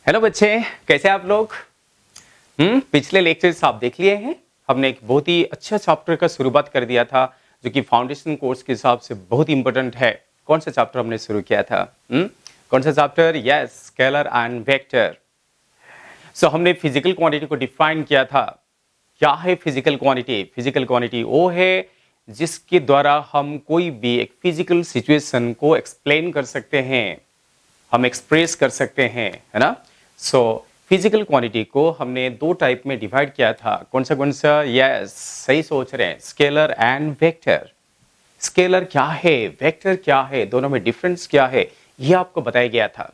Hello बच्चे, कैसे आप लोग? पिछले लेक्चर्स आप देख लिए हैं। हमने एक बहुत ही अच्छा चैप्टर का शुरुआत कर दिया था जो कि फाउंडेशन कोर्स के हिसाब से बहुत ही इंपॉर्टेंट है। कौन सा चैप्टर हमने शुरू किया था? कौन सा chapter? Yes, scalar and vector. So हमने फिजिकल क्वांटिटी को डिफाइन किया था। क्या है फिजिकल क्वांटिटी? फिजिकल क्वांटिटी वो है जिसके द्वारा हम कोई भी एक फिजिकल सिचुएशन को एक्सप्लेन कर सकते हैं, हम एक्सप्रेस कर सकते हैं, है ना? सो फिजिकल क्वांटिटी को हमने दो टाइप में डिवाइड किया था। कौन सा? यस, सही सोच रहे हैं, स्केलर एंड वेक्टर। स्केलर क्या है, वेक्टर क्या है, दोनों में डिफरेंस क्या है, यह आपको बताया गया था।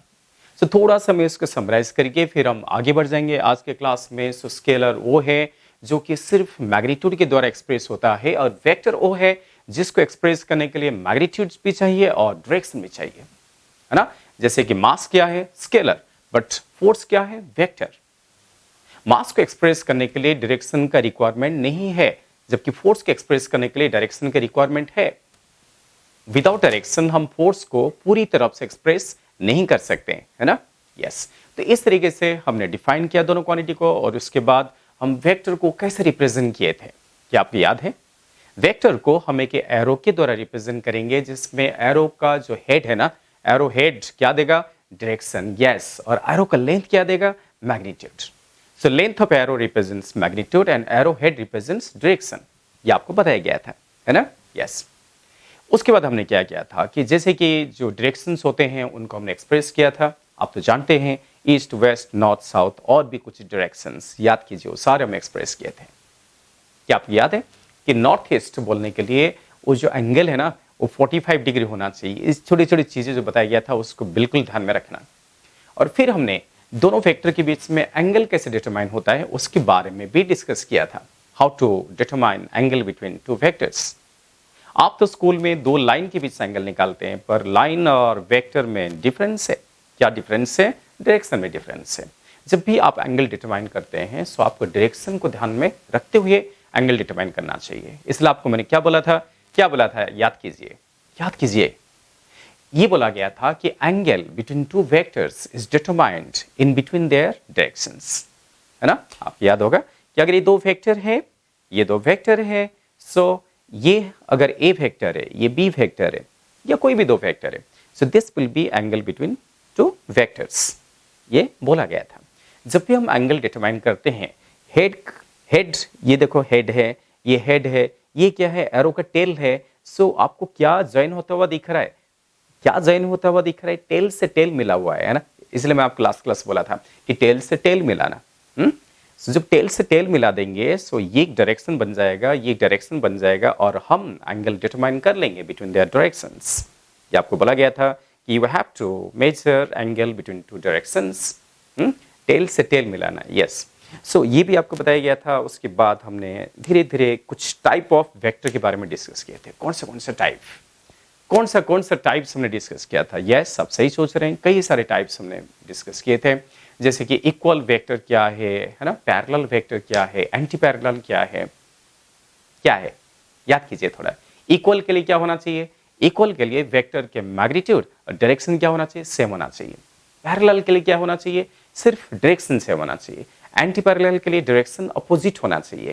सो थोड़ा सा मैं इसको समराइज करके फिर हम आगे बढ़ जाएंगे आज के क्लास में। सो स्केलर वो है जो कि सिर्फ मैग्नीट्यूड के द्वारा एक्सप्रेस होता है, और वेक्टर वो है जिसको एक्सप्रेस करने के लिए मैग्नीट्यूड भी चाहिए और डायरेक्शन भी चाहिए, है ना? जैसे कि मास क्या है? स्केलर। बट फोर्स क्या है? वेक्टर। मास को एक्सप्रेस करने के लिए डायरेक्शन का रिक्वायरमेंट नहीं है, जबकि फोर्स को एक्सप्रेस करने के लिए डायरेक्शन का रिक्वायरमेंट है। विदाउट डायरेक्शन हम फोर्स को पूरी तरह से एक्सप्रेस नहीं कर सकते, है ना? यस। तो इस तरीके से हमने डिफाइन किया दोनों क्वांटिटी को, और उसके बाद हम वेक्टर को कैसे रिप्रेजेंट किए थे, क्या आपको याद है? वेक्टर को हम एक एरो के द्वारा रिप्रेजेंट करेंगे, जिसमें एरो का जो हेड है ना, एरो हेड क्या देगा? डायरेक्शन। यस। और एरो का लेंथ क्या देगा? Magnitude. So length of arrow represents magnitude and arrow head represents direction. ये आपको बताया गया था, है ना? यस। उसके बाद हमने क्या किया था कि जैसे कि जो डायरेक्शंस होते हैं उनको हमने एक्सप्रेस किया था। आप तो जानते हैं, ईस्ट, वेस्ट, नॉर्थ, साउथ, और भी कुछ डायरेक्शंस याद कीजिए, वो सारे हमने एक्सप्रेस किए थे। क्या आपको याद है कि नॉर्थ ईस्ट बोलने के लिए वो जो एंगल है ना, वो 45 डिग्री होना चाहिए। इस छोटी छोटी चीजें जो बताया गया था उसको बिल्कुल ध्यान में रखना। और फिर हमने दोनों वेक्टर के बीच में एंगल कैसे डिटरमाइन होता है उसके बारे में भी डिस्कस किया था। How to determine angle between two vectors. आप तो स्कूल में दो लाइन के बीच एंगल निकालते हैं, पर लाइन और वेक्टर में डिफरेंस है। क्या डिफरेंस है? डायरेक्शन में डिफरेंस है। जब भी आप एंगल डिटरमाइन करते हैं तो आपको डायरेक्शन को ध्यान में रखते हुए एंगल डिटरमाइन करना चाहिए। इसलिए आपको मैंने क्या बोला था? क्या बोला था? याद कीजिए, याद कीजिए। ये बोला गया था कि angle between two vectors is determined in between their directions, है ना? आपको याद होगा कि अगर ये दो वेक्टर है, ये दो वेक्टर है, सो ये अगर ए वेक्टर है, ये बी वेक्टर है, या कोई भी दो वेक्टर है, so this will be angle between two vectors. ये बोला गया था। जब भी हम एंगल डिटरमाइन करते हैं, हेड हेड, ये देखो हेड है, ये हेड है, ये क्या है? एरो का टेल है। सो आपको क्या जॉइन होता हुआ दिख रहा है? क्या जॉइन होता हुआ दिख रहा है? टेल से टेल मिला हुआ है ना? इसलिए मैं आपको लास्ट बोला था कि टेल से टेल मिलाना। सो जब टेल से टेल मिला देंगे, सो ये एक डायरेक्शन बन जाएगा, ये एक डायरेक्शन बन जाएगा, और हम एंगल डिटरमाइन कर लेंगे बिटवीन देयर डायरेक्शंस। ये आपको बोला गया था कि you have to measure angle between two directions. Tail से टेल मिलाना। यस। सो ये भी आपको बताया गया था। उसके बाद हमने धीरे धीरे कुछ टाइप ऑफ वेक्टर के बारे में डिस्कस किए थे। कौन सा टाइप, कौन सा टाइप्स हमने डिस्कस किया था? यस, आप सही सोच रहे हैं, कई सारे टाइप्स हमने डिस्कस किए थे। जैसे कि इक्वल वेक्टर क्या है ना? पैरेलल वेक्टर क्या है? एंटी पैरेलल क्या है? क्या है? याद कीजिए थोड़ा। इक्वल के लिए क्या होना चाहिए? इक्वल के लिए वेक्टर के मैग्नीट्यूड और डायरेक्शन क्या होना चाहिए? सेम होना चाहिए। पैरेलल के लिए क्या होना चाहिए? सिर्फ डायरेक्शन सेम होना चाहिए। एंटी पैरेलल के लिए डायरेक्शन अपोजिट होना चाहिए,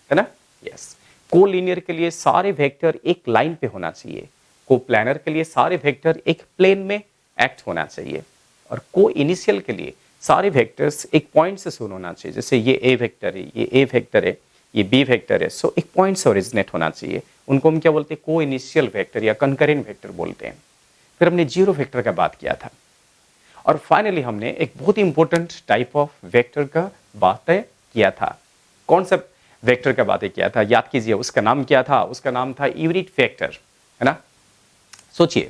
है ना? यस। कोलिनियर के लिए सारे वेक्टर एक लाइन पे होना चाहिए। कोप्लानर के लिए सारे वेक्टर एक प्लेन में एक्ट होना चाहिए। और को इनिशियल के लिए सारे वेक्टर्स एक पॉइंट से शुरू होना चाहिए। जैसे ये ए वेक्टर है, ये ए वेक्टर है, ये बी वेक्टर है, सो एक पॉइंट से ओरिजिनेट होना चाहिए। उनको हम क्या बोलते हैं? को इनिशियल वेक्टर या कंकरेंट वेक्टर बोलते हैं। फिर हमने जीरो वेक्टर का बात किया था। और फाइनली हमने एक बहुत ही इंपॉर्टेंट टाइप ऑफ वेक्टर का बात किया था। कौन सा वेक्टर का बातें किया था? याद कीजिए, उसका नाम क्या था? उसका नाम था यूनिट वेक्टर, है ना? सोचिए,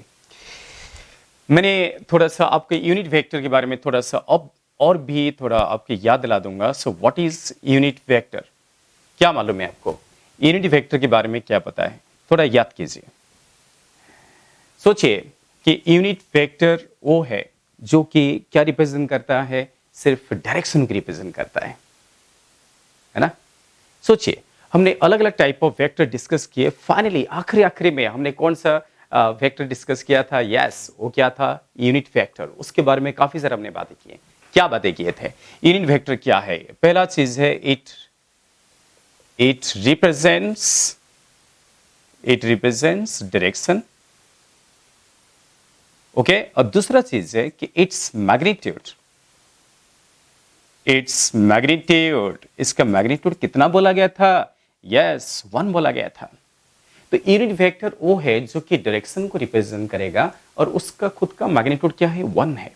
मैंने थोड़ा सा आपके यूनिट वेक्टर के बारे में थोड़ा सा अब और भी थोड़ा आपको याद दिला दूंगा। So what is unit vector? क्या मालूम है आपको? यूनिट वेक्टर के बारे में क्या पता है? थोड़ा याद कीजिए। सोचिए कि यूनिट वेक्टर वो है जो कि क्या रिप्रेजेंट करता है? सिर्फ डायरेक्शन को रिप्रेजेंट करता है ना? सोचिए, हमने अलग अलग टाइप ऑफ वेक्टर डिस्कस किए। फाइनली आखिरी में हमने कौन सा वेक्टर डिस्कस किया था? यस, वो क्या था? Unit vector. उसके बारे में काफी सारा हमने बातें की हैं। क्या बातें किए थे। यूनिट वेक्टर क्या है? पहला चीज है इट रिप्रेजेंट्स डायरेक्शन। ओके, और दूसरा चीज है कि इट्स मैग्नीट्यूड, इसका मैग्नीट्यूड कितना बोला गया था? यस, 1 बोला गया था। तो यूनिट वेक्टर वो है जो कि डायरेक्शन को रिप्रेजेंट करेगा और उसका खुद का मैग्नीट्यूड क्या है? 1 है।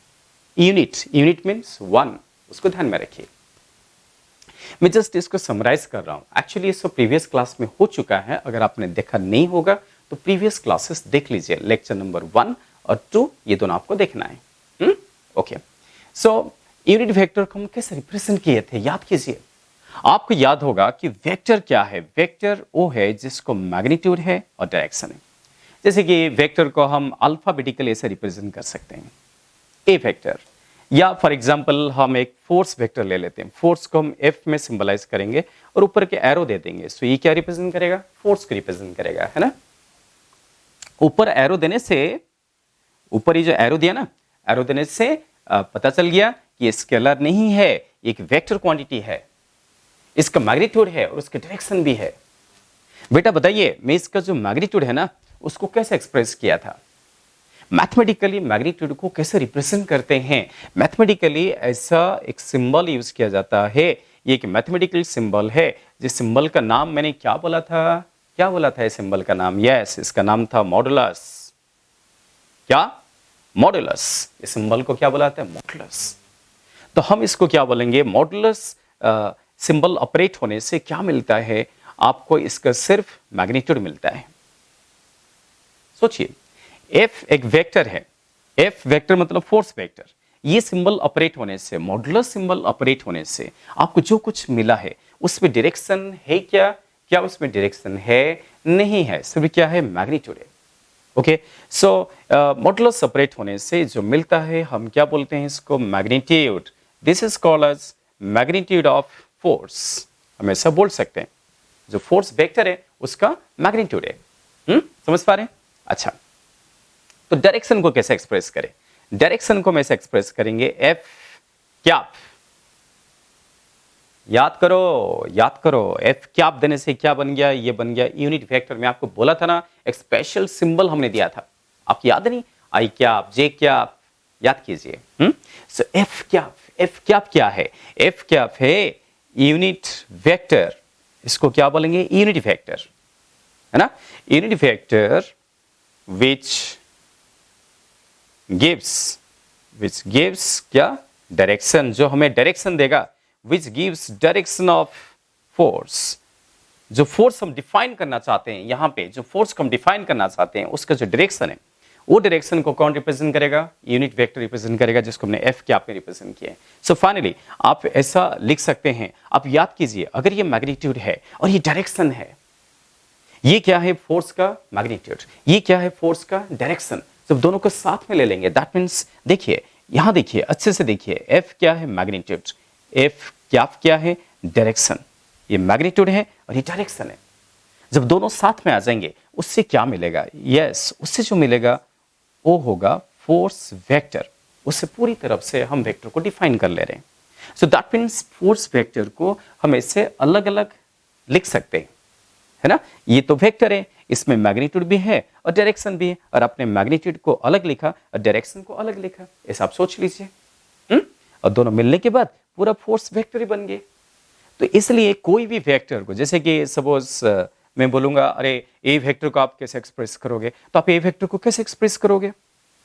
यूनिट मीन्स 1, उसको ध्यान में रखिए। मैं जस्ट इसको समराइज कर रहा हूं। एक्चुअली इसको प्रीवियस क्लास में हो चुका है, अगर आपने देखा नहीं होगा तो प्रीवियस क्लासेस देख लीजिए, लेक्चर नंबर 1 और 2, ये दोनों आपको देखना है। ओके, सो यूनिट वेक्टर को हम कैसे रिप्रेजेंट किए थे, याद कीजिए। आपको याद होगा कि वेक्टर क्या है? वेक्टर वो है जिसको मैग्नीट्यूड है और डायरेक्शन है। जैसे कि वेक्टर को हम अल्फाबेटिकली ऐसे रिप्रेजेंट कर सकते हैं, ए वेक्टर, या फॉर एग्जांपल हम एक फोर्स वेक्टर ले लेते हैं। फोर्स को हम एफ में सिंबलाइज करेंगे और ऊपर के एरो दे देंगे। सो ये क्या रिप्रेजेंट करेगा? फोर्स को रिप्रेजेंट करेगा, है ना। ऊपर एरो देने से, ऊपर ही जो एरो दिया ना, एरो देने से पता चल गया कि ये स्केलर नहीं है, एक वेक्टर क्वांटिटी है, इसका मैग्नीट्यूड है और उसकी डायरेक्शन भी है। बेटा बताइए, मैं इसका जो मैग्नीट्यूड है ना, उसको कैसे एक्सप्रेस किया था? मैथमेटिकली मैग्नीट्यूड को कैसे रिप्रेजेंट करते हैं? मैथमेटिकली ऐसा एक सिंबल यूज किया जाता है। ये एक मैथमेटिकल सिंबल है, जिस सिंबल का नाम मैंने क्या बोला था? क्या बोला था इस सिंबल का नाम? यस, इसका नाम था मॉडुलस। क्या? मॉडुलस। इस सिंबल को क्या बोला था? मॉडुलस। तो हम इसको क्या बोलेंगे? मॉडुलस सिंबल ऑपरेट होने से क्या मिलता है आपको? इसका सिर्फ मैग्नीट्यूड मिलता है। सोचिए, एफ एक वेक्टर है, एफ वेक्टर मतलब फोर्स वेक्टर। ये सिंबल ऑपरेट होने से, मॉडुलस सिंबल ऑपरेट होने से आपको जो कुछ मिला है उसमें डायरेक्शन है क्या? क्या उसमें डायरेक्शन है? नहीं है, सिर्फ क्या है? मैग्नीट्यूड है। ओके, सो मॉडुलस ऑपरेट होने से जो मिलता है हम क्या बोलते हैं? इसको magnitude. This is called as magnitude of force. हम ऐसा बोल सकते हैं, जो फोर्स वेक्टर है उसका मैग्नीट्यूड है। समझ पा रहे हैं? अच्छा, तो डायरेक्शन को कैसे एक्सप्रेस करें? डायरेक्शन को हम ऐसे एक्सप्रेस करेंगे, एफ कैप। याद करो, एफ कैप देने से क्या बन गया? ये बन गया यूनिट वेक्टर। मैं आपको बोला था ना, एक स्पेशल सिंबल हमने दिया था, आपको याद नहीं? आई कैप, जे कैप, याद कीजिए। सो एफ कैप क्या है? एफ कैप है यूनिट वेक्टर। इसको क्या बोलेंगे? यूनिट वेक्टर, है ना। यूनिट वेक्टर which gives क्या? डायरेक्शन, जो हमें डायरेक्शन देगा। which gives direction of force. जो फोर्स हम डिफाइन करना चाहते हैं, यहां पे जो फोर्स को हम डिफाइन करना चाहते हैं उसका जो डायरेक्शन है, वो डायरेक्शन को कौन रिप्रेजेंट करेगा? यूनिट वेक्टर रिप्रेजेंट करेगा, जिसको हमने एफ कैप में रिप्रेजेंट किया है। सो फाइनली आप ऐसा लिख सकते हैं। आप याद कीजिए, अगर ये मैग्नीट्यूड है और ये डायरेक्शन है, ये क्या है? फोर्स का मैग्नीट्यूड। ये क्या है? फोर्स का डायरेक्शन। जब दोनों को साथ में ले लेंगे, दैट मीन्स, देखिए यहां देखिए, अच्छे से देखिए, एफ क्या है? मैग्नीट्यूड। एफ कैप क्या है? डायरेक्शन। ये मैग्नीट्यूड है और ये डायरेक्शन है। जब दोनों साथ में आ जाएंगे, उससे क्या मिलेगा? यस, उससे जो मिलेगा वो होगा फोर्स वेक्टर। उससे पूरी तरफ से हम वेक्टर को डिफाइन कर ले रहे हैं। So that means force vector को हम ऐसे अलग अलग लिख सकते हैं, है ना। ये तो वेक्टर है, इसमें मैग्नीट्यूड भी है और डायरेक्शन भी है, और आपने मैग्नीट्यूड को अलग लिखा और डायरेक्शन को अलग लिखा, ऐसा आप सोच लीजिए। और दोनों मिलने के बाद पूरा फोर्स वेक्टर ही बन गए। तो इसलिए कोई भी वेक्टर को, जैसे कि सपोज मैं बोलूंगा, अरे ए वेक्टर को आप कैसे एक्सप्रेस करोगे? तो आप ए वेक्टर को कैसे एक्सप्रेस करोगे?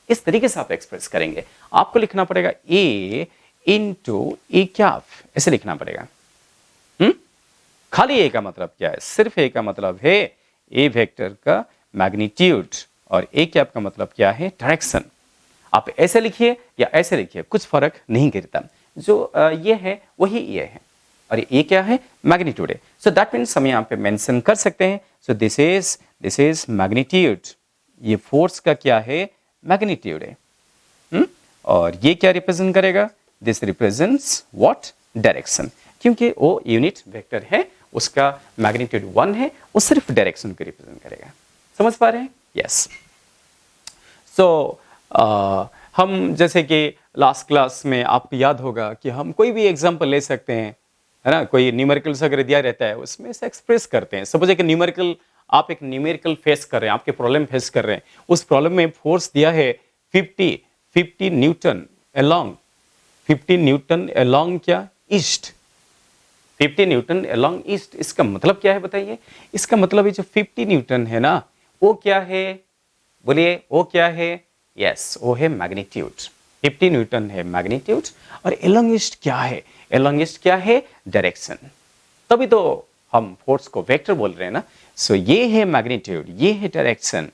इस तरीके से आप एक्सप्रेस करेंगे। आपको लिखना पड़ेगा ए इंटू ए कैप, ऐसे लिखना पड़ेगा। खाली ए का मतलब क्या है? सिर्फ ए का मतलब है ए वेक्टर का मैग्नीट्यूड, और ए कैप का मतलब क्या है? डायरेक्शन। आप ऐसे लिखिए या ऐसे लिखिए, कुछ फर्क नहीं गिरता। जो ये है वही ये है, और ये क्या है? मैग्नीट्यूड है। सो दैट मीन्स हम यहाँ पे मेंशन कर सकते हैं, सो दिस इज मैग्नीट्यूड। ये फोर्स का क्या है? मैग्नीट्यूड है। और ये क्या रिप्रेजेंट करेगा? This represents what? डायरेक्शन। क्योंकि वो यूनिट वेक्टर है, उसका मैग्नीट्यूड 1 है, वो सिर्फ डायरेक्शन को रिप्रेजेंट करेगा। समझ पा रहे हैं? यस। सो हम जैसे कि लास्ट क्लास में आपको याद होगा कि हम कोई भी एग्जांपल ले सकते हैं, है ना? कोई न्यूमेरिकल्स अगर दिया रहता है, उसमें से एक्सप्रेस करते हैं। सपोज़ एक न्यूमेरिकल, आप एक न्यूमेरिकल फेस कर रहे हैं, आपके प्रॉब्लम फेस कर रहे हैं। उस प्रॉब्लम में फोर्स दिया है 50 50 न्यूटन अलोंग, 50 न्यूटन अलोंग क्या? ईस्ट। 50 न्यूटन अलोंग ईस्ट, इसका मतलब क्या है बताइए? इसका मतलब ये जो 50 न्यूटन है ना, वो क्या है? बोलिए, वो क्या है? यस, वो है मैग्नीट्यूड। 50 न्यूटन है मैग्नीट्यूड, और अलोंग ईस्ट क्या है? अलोंग ईस्ट क्या है? डायरेक्शन। तभी तो हम फोर्स को वेक्टर बोल रहे हैं ना। सो ये है मैग्नीट्यूड, ये है डायरेक्शन।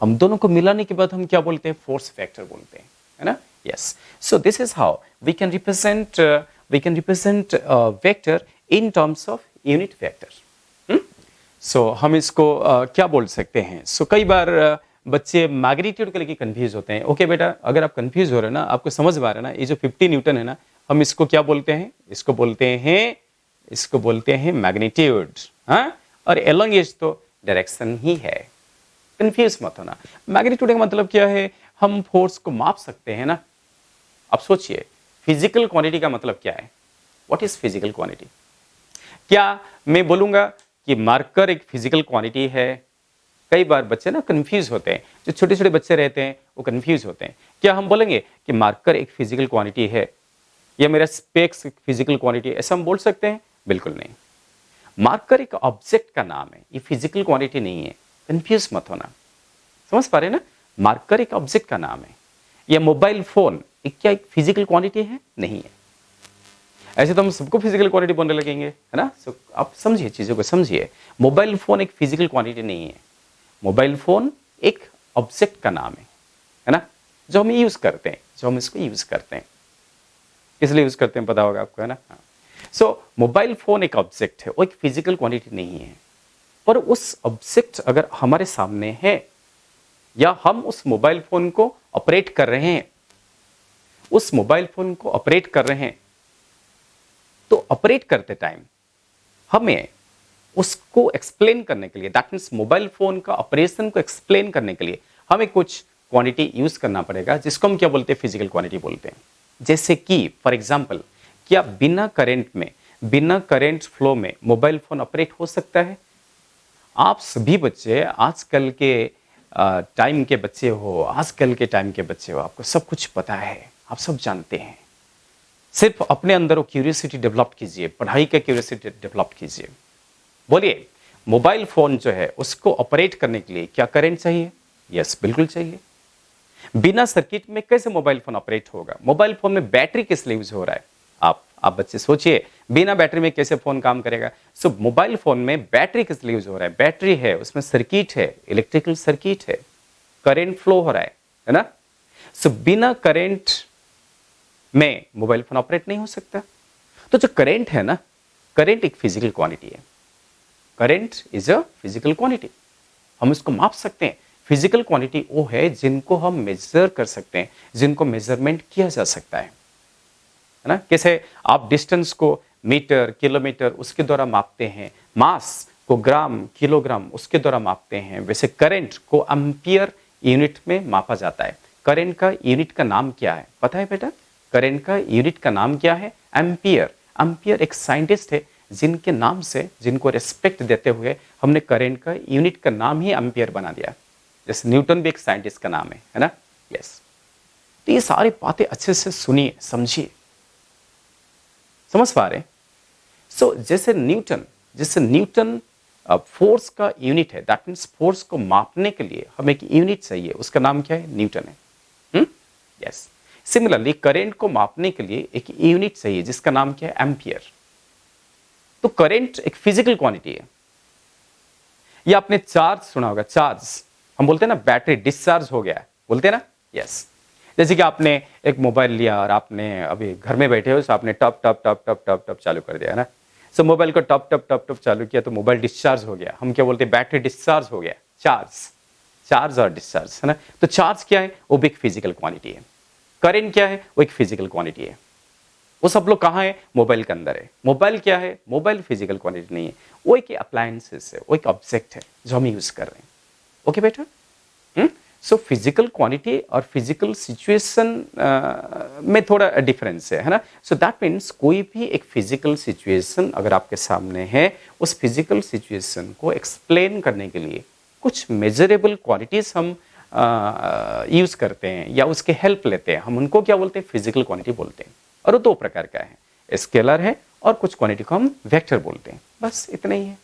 हम दोनों को मिलाने के बाद हम क्या बोलते हैं? फोर्स वेक्टर बोलते हैं, है ना? Yes. So this is how we can represent vector in terms of unit vector. So हम इसको क्या बोल सकते हैं? सो कई बार बच्चे मैग्नीट्यूड को लेके कंफ्यूज होते हैं। ओके बेटा, अगर आप कंफ्यूज हो रहे हैं ना, आपको समझ में आ रहा है ना, ये जो 50 न्यूटन है ना, हम इसको क्या बोलते हैं? इसको बोलते हैं मैग्नीट्यूड। हाँ, और एलोंगेज तो डायरेक्शन ही है। कंफ्यूज मत होना। मैग्नीट्यूड का मतलब क्या है? हम फोर्स को माप सकते हैं ना। अब सोचिए, फिजिकल क्वांटिटी का मतलब क्या है? What is physical quantity? क्या मैं बोलूंगा कि मार्कर एक फिजिकल क्वांटिटी है? कई बार बच्चे ना कंफ्यूज होते हैं, जो छोटे छोटे बच्चे रहते हैं वो कंफ्यूज होते हैं। क्या हम बोलेंगे कि मार्कर एक फिजिकल क्वांटिटी है, या मेरा स्पेक्स एक फिजिकल क्वांटिटी है? ऐसा हम बोल सकते हैं? बिल्कुल नहीं। मार्कर एक ऑब्जेक्ट का नाम है, ये फिजिकल क्वांटिटी नहीं है। कंफ्यूज मत होना। समझ पा रहे हैं ना? मार्कर एक ऑब्जेक्ट का नाम है। या मोबाइल फोन क्या एक फिजिकल क्वांटिटी है? नहीं है। ऐसे तो हम सबको फिजिकल क्वांटिटी बोलने लगेंगे, है ना? सो आप समझिए, चीजों को समझिए। मोबाइल फोन एक फिजिकल क्वांटिटी नहीं है। मोबाइल फोन एक ऑब्जेक्ट का नाम है ना? जो हम यूज करते हैं, जो हम इसको यूज करते हैं। किस लिए यूज करते हैं पता होगा आपको, है ना? हाँ। सो मोबाइल फोन एक ऑब्जेक्ट है, वो एक फिजिकल क्वांटिटी नहीं है। पर उस ऑब्जेक्ट अगर हमारे सामने है, या हम उस मोबाइल फोन को ऑपरेट कर रहे हैं, उस मोबाइल फोन को ऑपरेट कर रहे हैं, तो ऑपरेट करते टाइम हमें उसको एक्सप्लेन करने के लिए, दैट मीन्स मोबाइल फोन का ऑपरेशन को एक्सप्लेन करने के लिए हमें कुछ क्वांटिटी यूज करना पड़ेगा, जिसको हम क्या बोलते हैं? फिजिकल क्वांटिटी बोलते हैं। जैसे कि फॉर एग्जांपल, क्या बिना करंट में, बिना करंट फ्लो में मोबाइल फोन ऑपरेट हो सकता है? आप सभी बच्चे आजकल के टाइम के बच्चे हो, आजकल के टाइम के बच्चे हो, आपको सब कुछ पता है, आप सब जानते हैं। सिर्फ अपने अंदर वो क्यूरियोसिटी डेवलप कीजिए, पढ़ाई का क्यूरियोसिटी डेवलप कीजिए। बोलिए, मोबाइल फोन जो है उसको ऑपरेट करने के लिए क्या करंट चाहिए? यस, बिल्कुल चाहिए। बिना सर्किट में कैसे मोबाइल फोन ऑपरेट होगा? मोबाइल फोन में बैटरी किस लिए यूज हो रहा है? आप बच्चे सोचिए, बिना बैटरी में कैसे फोन काम करेगा? सो मोबाइल फोन में बैटरी किस लिए यूज हो रहा है? बैटरी है, उसमें सर्किट है, इलेक्ट्रिकल सर्किट है, करंट फ्लो हो रहा है ना? सो बिना करंट में मोबाइल फोन ऑपरेट नहीं हो सकता। तो जो करंट है ना, करंट एक फिजिकल क्वांटिटी है। Current is a physical quantity, हम इसको माप सकते हैं। फिजिकल क्वांटिटी वो है जिनको हम मेजर कर सकते हैं, जिनको मेजरमेंट किया जा सकता है ना? कैसे आप डिस्टेंस को मीटर, किलोमीटर उसके द्वारा मापते हैं, मास को ग्राम, किलोग्राम उसके द्वारा मापते हैं, वैसे करंट को एम्पियर यूनिट में मापा जाता है। करंट का यूनिट का नाम क्या है पता है बेटा? करंट का यूनिट का नाम क्या है? एम्पियर। एम्पियर एक साइंटिस्ट है जिनके नाम से, जिनको रेस्पेक्ट देते हुए हमने करंट का यूनिट का नाम ही एम्पियर बना दिया। जैसे न्यूटन भी एक साइंटिस्ट का नाम है ना? यस। तो ये सारी बातें अच्छे से सुनिए, समझिए। समझ पा रहे? सो जैसे न्यूटन फोर्स का यूनिट है, दैट मीन्स फोर्स को मापने के लिए हमें एक यूनिट चाहिए, उसका नाम क्या है? न्यूटन है। यस। सिमिलरली करंट को मापने के लिए एक यूनिट चाहिए जिसका नाम क्या है? एम्पियर। तो करंट एक फिजिकल क्वांटिटी है। ये आपने चार्ज सुना होगा, चार्ज हम बोलते हैं ना, बैटरी डिस्चार्ज हो गया है, बोलते हैं ना? यस। जैसे कि आपने एक मोबाइल लिया और आपने अभी घर में बैठे हो, तो आपने टप टप टप टप टप टप चालू कर दिया है ना? सो मोबाइल को टप टप टप टप चालू किया तो मोबाइल डिस्चार्ज हो गया। हम क्या बोलते हैं? बैटरी डिस्चार्ज हो गया। चार्ज और डिस्चार्ज, है ना? तो चार्ज क्या है? वो भी एक फिजिकल क्वांटिटी है। करंट क्या है? वो एक फिजिकल क्वांटिटी है। वो सब लोग कहाँ है? मोबाइल के अंदर है। मोबाइल क्या है? मोबाइल फिजिकल क्वांटिटी नहीं है, वो एक अप्लायंसेस है, वो एक ऑब्जेक्ट है जो हम यूज कर रहे हैं। ओके बेटा? सो फिजिकल क्वांटिटी और फिजिकल सिचुएशन में थोड़ा डिफरेंस है ना. सो दैट मीन्स कोई भी एक फिजिकल सिचुएशन अगर आपके सामने है, उस फिजिकल सिचुएशन को एक्सप्लेन करने के लिए कुछ मेजरेबल क्वांटिटीज हम यूज करते हैं या उसके हेल्प लेते हैं. हम उनको क्या बोलते हैं? फिजिकल क्वांटिटी बोलते हैं. और वो दो प्रकार का है, स्केलर है और कुछ क्वांटिटी को हम वेक्टर बोलते हैं. बस इतना ही है.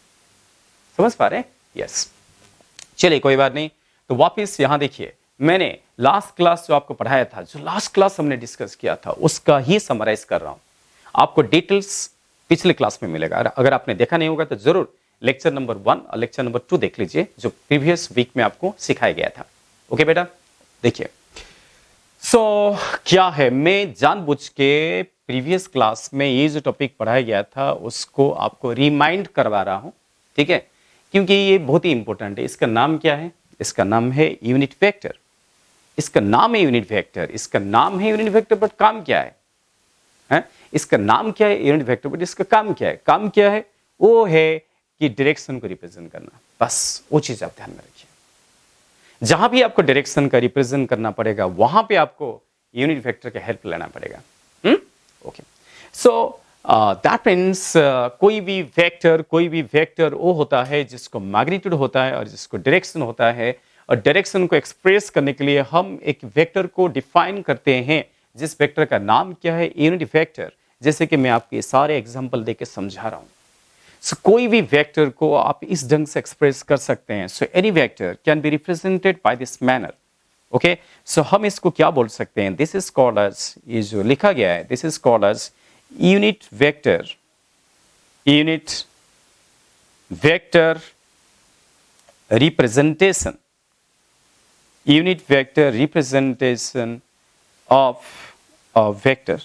समझ पा रहे हैं? यस. चलिए कोई बात नहीं. तो वापस यहां देखिए, मैंने लास्ट क्लास जो आपको पढ़ाया था, जो लास्ट क्लास हमने डिस्कस किया था, उसका ही समराइज कर रहा हूं. आपको डिटेल्स पिछले क्लास में मिलेगा. अगर आपने देखा नहीं होगा तो जरूर लेक्चर नंबर 1 और लेक्चर नंबर 2 देख लीजिए, जो प्रीवियस वीक में आपको सिखाया गया था. ओके बेटा, देखिए. सो क्या है, मैं जानबूझ के प्रीवियस क्लास में ये जो टॉपिक पढ़ाया गया था उसको आपको रिमाइंड करवा रहा हूं. ठीक है, क्योंकि ये बहुत ही इंपॉर्टेंट है. इसका नाम क्या है? इसका नाम है यूनिट वेक्टर. इसका नाम है यूनिट वेक्टर. इसका नाम है यूनिट वेक्टर, बट काम क्या है? इसका नाम क्या है? यूनिट वेक्टर, बट इसका काम क्या है? काम क्या है? वो है कि डायरेक्शन को रिप्रेजेंट करना. बस वो चीज आप ध्यान में रखिए. जहां भी आपको डायरेक्शन का रिप्रेजेंट करना पड़ेगा, वहां पे आपको यूनिट वेक्टर का हेल्प लेना पड़ेगा. ओके. सो दैट मीन्स कोई भी वेक्टर वो होता है जिसको मैग्नीट्यूड होता है और जिसको डायरेक्शन होता है. और डायरेक्शन को एक्सप्रेस करने के लिए हम एक वेक्टर को डिफाइन करते हैं, जिस वेक्टर का नाम क्या है? Unit vector. जैसे कि मैं आपके सारे एग्जांपल देके समझा रहा हूं. सो कोई भी वेक्टर को आप इस ढंग से एक्सप्रेस कर सकते हैं. So any vector can be represented by this manner. Okay. So हम इसको क्या बोल सकते हैं? दिस इज कॉल्ड एज, ये जो लिखा गया है, this is called as unit vector. Unit vector representation. Unit vector representation of a vector,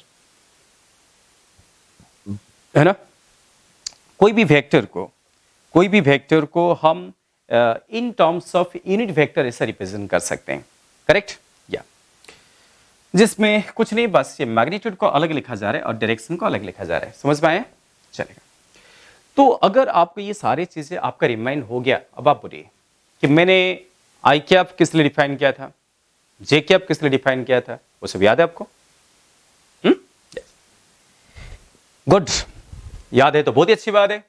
है ना. कोई भी वेक्टर को हम in terms of unit vector ऐसा रिप्रेजेंट कर सकते हैं. करेक्ट? या जिसमें कुछ नहीं, बस ये मैग्नीट्यूड को अलग लिखा जा रहा है और डायरेक्शन को अलग लिखा जा रहा है. समझ पाए? चलेगा. तो अगर आपको ये सारी चीजें आपका रिमाइंड हो गया, अब आप बोलिए कि मैंने आई कैप किस लिए डिफाइन किया था, जे कैप किस लिए डिफाइन किया था, वो सब याद है आपको? गुड. याद है तो बहुत ही अच्छी बात है.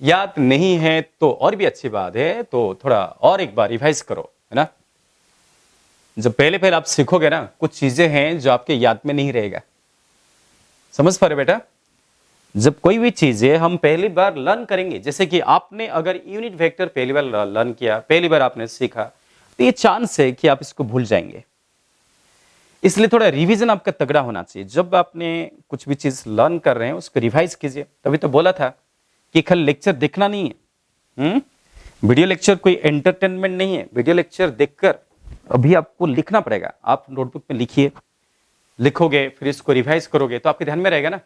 याद नहीं है तो और भी अच्छी बात है. तो थोड़ा और एक बार रिवाइज करो, है ना. जब पहले आप सीखोगे ना, कुछ चीजें हैं जो आपके याद में नहीं रहेगा. समझ पा रहे बेटा? जब कोई भी चीजें हम पहली बार लर्न करेंगे, जैसे कि आपने अगर यूनिट वेक्टर पहली बार लर्न किया, पहली बार आपने सीखा, तो ये चांस है कि आप इसको भूल जाएंगे. इसलिए थोड़ा रिवीजन आपका तगड़ा होना चाहिए. जब आपने कुछ भी चीज लर्न कर रहे हैं उसको रिवाइज कीजिए. तभी तो बोला था कि खाली लेक्चर देखना नहीं है. वीडियो लेक्चर कोई एंटरटेनमेंट नहीं है. वीडियो लेक्चर देखकर अभी आपको लिखना पड़ेगा. आप नोटबुक में लिखिए, लिखोगे फिर इसको रिवाइज करोगे तो आपके ध्यान में रहेगा ना.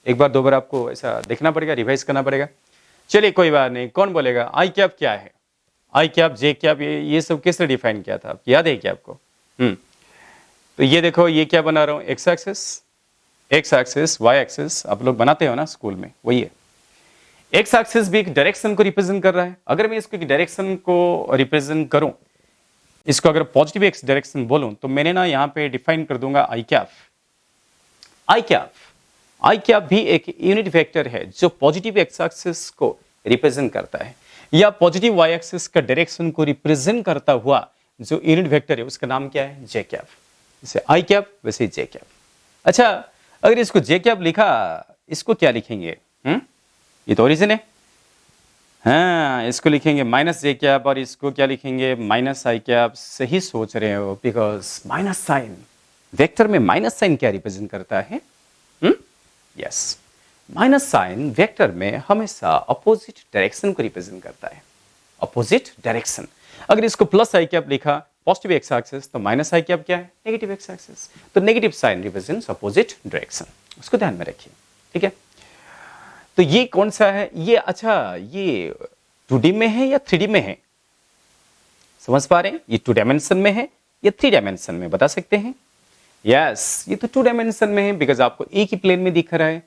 एक बार दो बार आपको ऐसा देखना पड़ेगा, रिवाइज करना पड़ेगा. चलिए कोई बात नहीं. कौन बोलेगा आई कैप क्या है? आई कैप, जे कैप, ये सब किसने डिफाइन किया था? याद है क्या आपको? तो ये देखो, ये क्या बना रहा हूं? X axis, Y axis. आप लोग बनाते हो ना स्कूल में, वही है. एक्स एक्सिस भी एक डायरेक्शन को रिप्रेजेंट कर रहा है. अगर मैं इसको डायरेक्शन को रिप्रेजेंट करूं, इसको अगर पॉजिटिव एक्स डायरेक्शन बोलूं, तो मैंने ना यहां पे डिफाइन कर दूंगा आई कैप. आई कैप भी एक यूनिट वेक्टर है जो पॉजिटिव एक्स एक्सिस को रिप्रेजेंट करता है, या पॉजिटिव वाई एक्सिस का डायरेक्शन को रिप्रेजेंट करता हुआ जो यूनिट वेक्टर है उसका नाम क्या है? जे कैप. जैसे आई कैप वैसे जे कैप. अच्छा, अगर इसको जे कैप लिखा, इसको क्या लिखेंगे? ये तो ओरिजिन है. हाँ, इसको लिखेंगे माइनस जे कैप, और इसको क्या लिखेंगे? Minus i cap. सही सोच रहे हो, बिकॉज माइनस साइन, वेक्टर में माइनस साइन क्या रिप्रेजेंट करता है? यस, माइनस साइन वेक्टर में हमेशा अपोजिट डायरेक्शन को रिप्रेजेंट करता है. Opposite direction. अगर इसको प्लस आई कैप लिखा, पॉजिटिव एक्स एक्सिस, तो माइनस आई कैप क्या है? Negative x axis. तो negative sign represents opposite direction. उसको ध्यान में रखिए. ठीक है. तो ये कौन सा है? ये अच्छा, ये 2D में है या 3D में है? समझ पा रहे हैं? ये 2 डायमेंशन में है या 3 डायमेंशन में, बता सकते हैं? यस, ये तो 2 डायमेंशन में है, बिकॉज आपको एक ही प्लेन में दिख रहा है.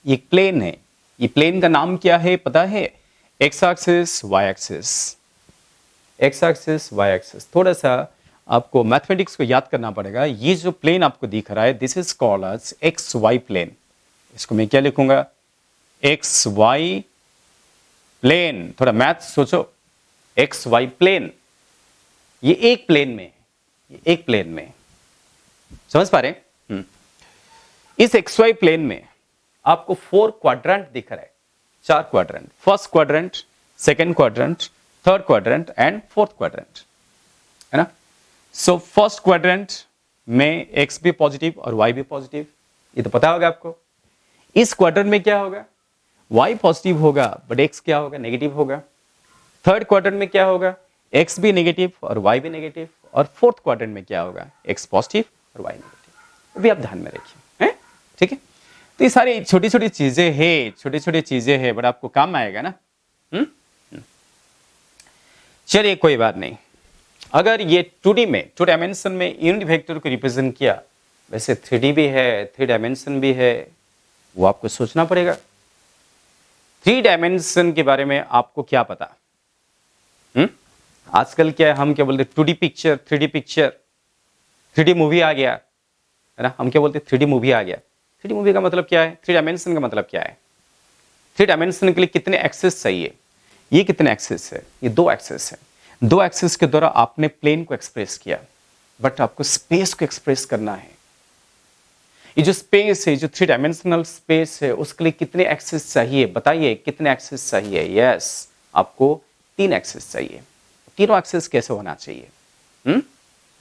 ये प्लेन है. ये प्लेन का नाम क्या है पता है? X axis, Y axis. X axis Y axis. थोड़ा सा आपको मैथमेटिक्स को याद करना पड़ेगा। ये जो प्लेन आपको दिख रहा है this is called as X Y plane. इसको मैं क्या लिखूंगा, एक्स वाई प्लेन। थोड़ा मैथ सोचो, एक्स वाई प्लेन, ये एक प्लेन में है, ये एक प्लेन में है। समझ पा रहे हैं? इस एक्स वाई प्लेन में आपको 4 क्वाड्रेंट दिख रहा है, 4 quadrant, first quadrant, second quadrant, third quadrant and fourth quadrant, है ना। सो फर्स्ट क्वाड्रेंट में एक्स भी पॉजिटिव और वाई भी पॉजिटिव, ये तो पता होगा आपको। इस क्वाड्रेंट में क्या होगा, वाई पॉजिटिव होगा बट एक्स क्या होगा, नेगेटिव होगा। थर्ड क्वाड्रेंट में क्या होगा, एक्स भी नेगेटिव और वाई भी नेगेटिव। और फोर्थ क्वाड्रेंट में क्या होगा, एक्स पॉजिटिव और वाई नेगेटिव। भी आप ध्यान में रखिए, हैं, ठीक है। तो ये सारी छोटी छोटी चीजें हैं, छोटी छोटी चीजें हैं, बट आपको काम आएगा ना। चलिए कोई बात नहीं। अगर ये 2D में, 2 डायमेंशन में यूनिट वेक्टर को रिप्रेजेंट किया, वैसे 3D भी है, 3 डायमेंशन भी है, वो आपको सोचना पड़ेगा। 3 डायमेंशन के बारे में आपको क्या पता? आजकल क्या है, हम क्या बोलते हैं 2D picture, 3D picture, 3D movie आ गया, है ना। हम क्या बोलते हैं 3D मूवी आ गया। 3D मूवी का मतलब क्या है, 3 डायमेंशन का मतलब क्या है? 3 डायमेंशन के लिए कितने एक्सेस चाहिए? ये कितने एक्सेस है? ये 2 एक्सेस है। 2 एक्सेस के द्वारा आपने प्लेन को एक्सप्रेस किया, बट आपको स्पेस को एक्सप्रेस करना है। ये जो स्पेस है, जो 3 डायमेंशनल स्पेस है, उसके लिए कितने एक्सेस चाहिए? बताइए कितने एक्सेस चाहिए? यस, आपको 3 एक्सेस चाहिए। तीनों एक्सेस कैसे होना चाहिए?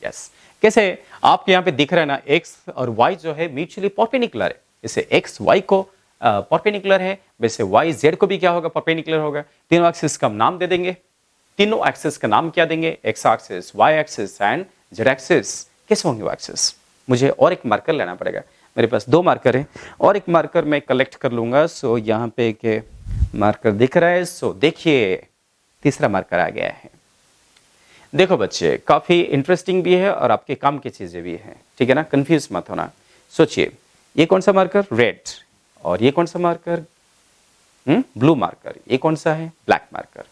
यस, कैसे? आपके यहाँ पे दिख रहा है ना, एक्स और वाई जो है म्यूचुअली परपेंडिकुलर है। जैसे एक्स वाई को परपेंडिकुलर है, वैसे वाई जेड को भी क्या होगा, परपेंडिकुलर होगा। तीनों एक्सेस का हम नाम दे देंगे। तीनों एक्सेस का नाम क्या देंगे? X axes, Y axes and Z axes. कैसे होंगे वो एक्सेस? मुझे और एक मार्कर लेना पड़ेगा। मेरे पास 2 मार्कर है, और एक मार्कर मैं कलेक्ट कर लूंगा। सो यहाँ पे एक मार्कर दिख रहा है। सो देखिए, तीसरा मार्कर आ गया है। देखो बच्चे, काफी इंटरेस्टिंग भी है और आपके काम की चीजें भी हैं, ठीक है ना। कंफ्यूज मत होना। सोचिए, ये कौन सा मार्कर? रेड। और ये कौन सा मार्कर? Blue marker. ये कौन सा है? Black marker.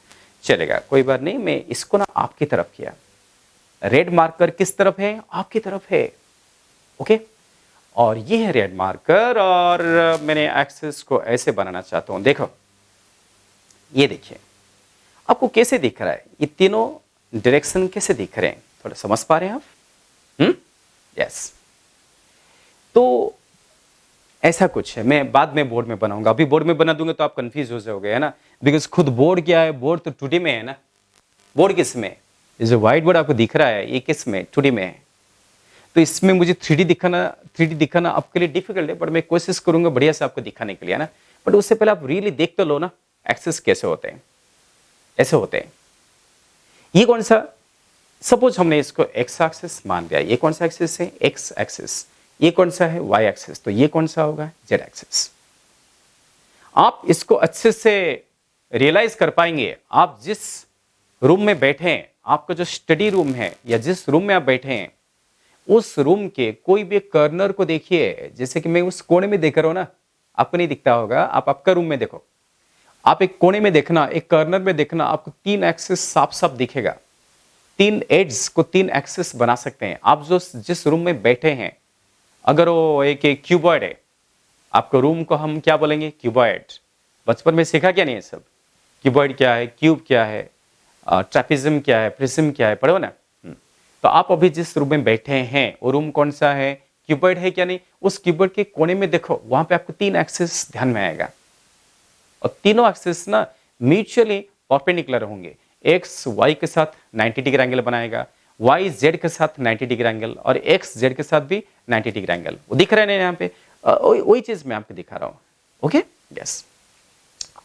चलेगा, कोई बात नहीं। मैं इसको ना आपकी तरफ किया। रेड मार्कर किस तरफ है? आपकी तरफ है, ओके। और ये है रेड मार्कर, और मैंने एक्सेस को ऐसे बनाना चाहता हूं। देखो, ये देखिए, आपको कैसे दिख रहा है? ये तीनों डायरेक्शन कैसे दिख रहे हैं? थोड़ा समझ पा रहे हैं आप? यस। तो ऐसा कुछ है। मैं बाद में बोर्ड में बनाऊंगा, अभी बोर्ड में बना दूंगा तो आप कंफ्यूज हो जाओगे, है ना। बिकॉज खुद बोर्ड क्या है, बोर्ड तो 2D में है ना। बोर्ड किस में? ये जो व्हाइट बोर्ड आपको दिख रहा है, ये किस में? 2D में है। तो इसमें मुझे 3D दिखाना आपके लिए डिफिकल्ट है, बट मैं कोशिश करूंगा बढ़िया से आपको दिखाने के लिए, है ना। बट उससे पहले आप रियली देख तो लो ना, एक्सेस कैसे होते हैं। ऐसे होते हैं। ये कौन सा? सपोज हमने इसको एक्स एक्सिस मान लिया। ये कौन सा एक्सिस है? X axis. ये कौन सा है? Y axis. तो ये कौन सा होगा? Z axis. आप इसको अच्छे से रियलाइज कर पाएंगे आप जिस रूम में बैठे हैं, आपका जो स्टडी रूम है या जिस रूम में आप बैठे हैं, उस रूम के कोई भी कॉर्नर को देखिए। जैसे कि मैं उस कोने में देख रहा हूं ना, आपको नहीं दिखता होगा, आप आपका रूम में देखो। आप एक कोने में देखना, एक कॉर्नर में देखना, आपको 3 एक्सिस साफ साफ दिखेगा। 3 एड्स को 3 एक्सिस बना सकते हैं। आप जो जिस रूम में बैठे हैं, अगर वो एक क्यूबॉइड है, आपको रूम को हम क्या बोलेंगे? क्यूबॉइड। बचपन में सीखा क्या नहीं है सब? क्यूबॉइड क्या है, क्यूब क्या है, ट्रेपेजियम क्या है, प्रिज्म क्या है, पढ़ो ना। तो आप अभी जिस रूम में बैठे हैं वो रूम कौन सा है? क्यूबॉइड है क्या नहीं? उस क्यूबॉइड के कोने में देखो, वहां पे आपको 3 एक्सिस ध्यान में आएगा, और तीनों एक्सिस ना म्यूचुअली परपेंडिकुलर होंगे। एक्स वाई के साथ 90 डिग्री एंगल बनाएगा, वाई जेड के साथ 90 डिग्री एंगल, और एक्स जेड के साथ भी 90 डिग्री एंगल। वो दिख रहा है ना यहाँ पे, वही चीज मैं आपको दिखा रहा हूँ, ओके। यस।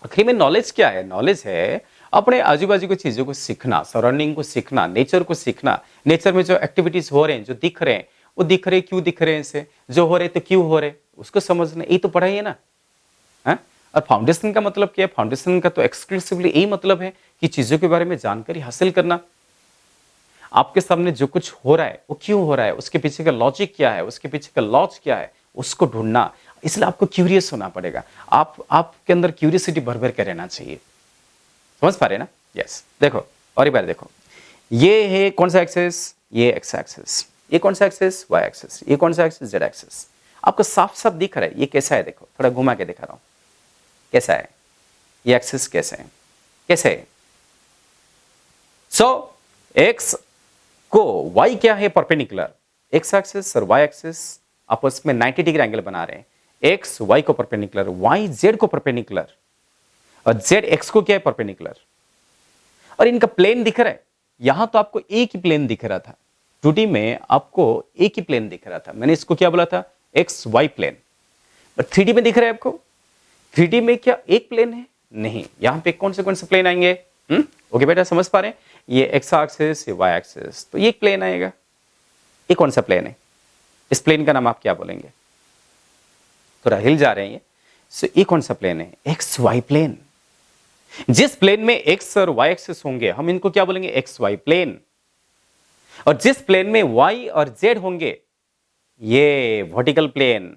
आखिर में नॉलेज क्या है? नॉलेज है अपने आजू बाजू की चीजों को सीखना, सराउंडिंग को सीखना, नेचर को सीखना। नेचर में जो एक्टिविटीज हो रहे हैं, जो दिख रहे हैं, वो दिख रहे क्यों दिख रहे हैं, इसे जो हो रहे तो क्यों हो रहे, उसको समझना। यही तो पढ़ाई है ना, है? और फाउंडेशन का मतलब क्या है? फाउंडेशन का तो एक्सक्लूसिवली यही मतलब है कि चीजों के बारे में जानकारी हासिल करना। आपके सामने जो कुछ हो रहा है वो क्यों हो रहा है, उसके पीछे का लॉजिक क्या है, उसके पीछे का लॉज क्या है, उसको ढूंढना। इसलिए आपको क्यूरियस होना पड़ेगा। आपके अंदर क्यूरियसिटी भर भर के रहना चाहिए। समझ पा रहे ना? यस। देखो, और एक बार देखो, ये है कौन सा एक्सिस, ये एक्स एक्सिस, ये कौन सा एक्सिस, वाई एक्सिस, ये कौन सा एक्सिस, जेड एक्सिस। आपको साफ साफ दिख रहा है ये कैसा है, देखो थोड़ा घुमा के दिखा रहा हूं कैसा है, ये एक्सिस कैसे है, कैसे है। सो एक्स को वाई क्या है, परपेंडिकुलर, एक्स एक्सिस और वाई एक्सिस आपस में 90 डिग्री एंगल बना रहे हैं। एक्स वाई को परपेंडिकुलर, वाई जेड को परपेंडिकुलर, और जेड एक्स को क्या है, परपेंडिकुलर। और इनका प्लेन दिख रहा है, यहां तो आपको एक ही प्लेन दिख रहा था, 2D में आपको एक ही प्लेन दिख रहा था, मैंने इसको क्या बोला था, x Y plane. But 3D में दिख रहा है आपको, 3D में क्या एक प्लेन है, नहीं, यहां पे कौन से प्लेन आएंगे, ओके बेटा समझ पा रहे हैं, ये एक्स एक्सिस, ये वाई एक्सिस, तो ये एक प्लेन आएगा। ये कौन सा प्लेन है, इस प्लेन का नाम आप क्या बोलेंगे, थोड़ा हिल जा रहे हैं ये। सो ये कौन सा प्लेन है, एक्स वाई प्लेन। जिस प्लेन में एक्स और वाई एक्सिस होंगे हम इनको क्या बोलेंगे, एक्स वाई प्लेन। और जिस प्लेन में वाई और जेड होंगे ये वर्टिकल प्लेन,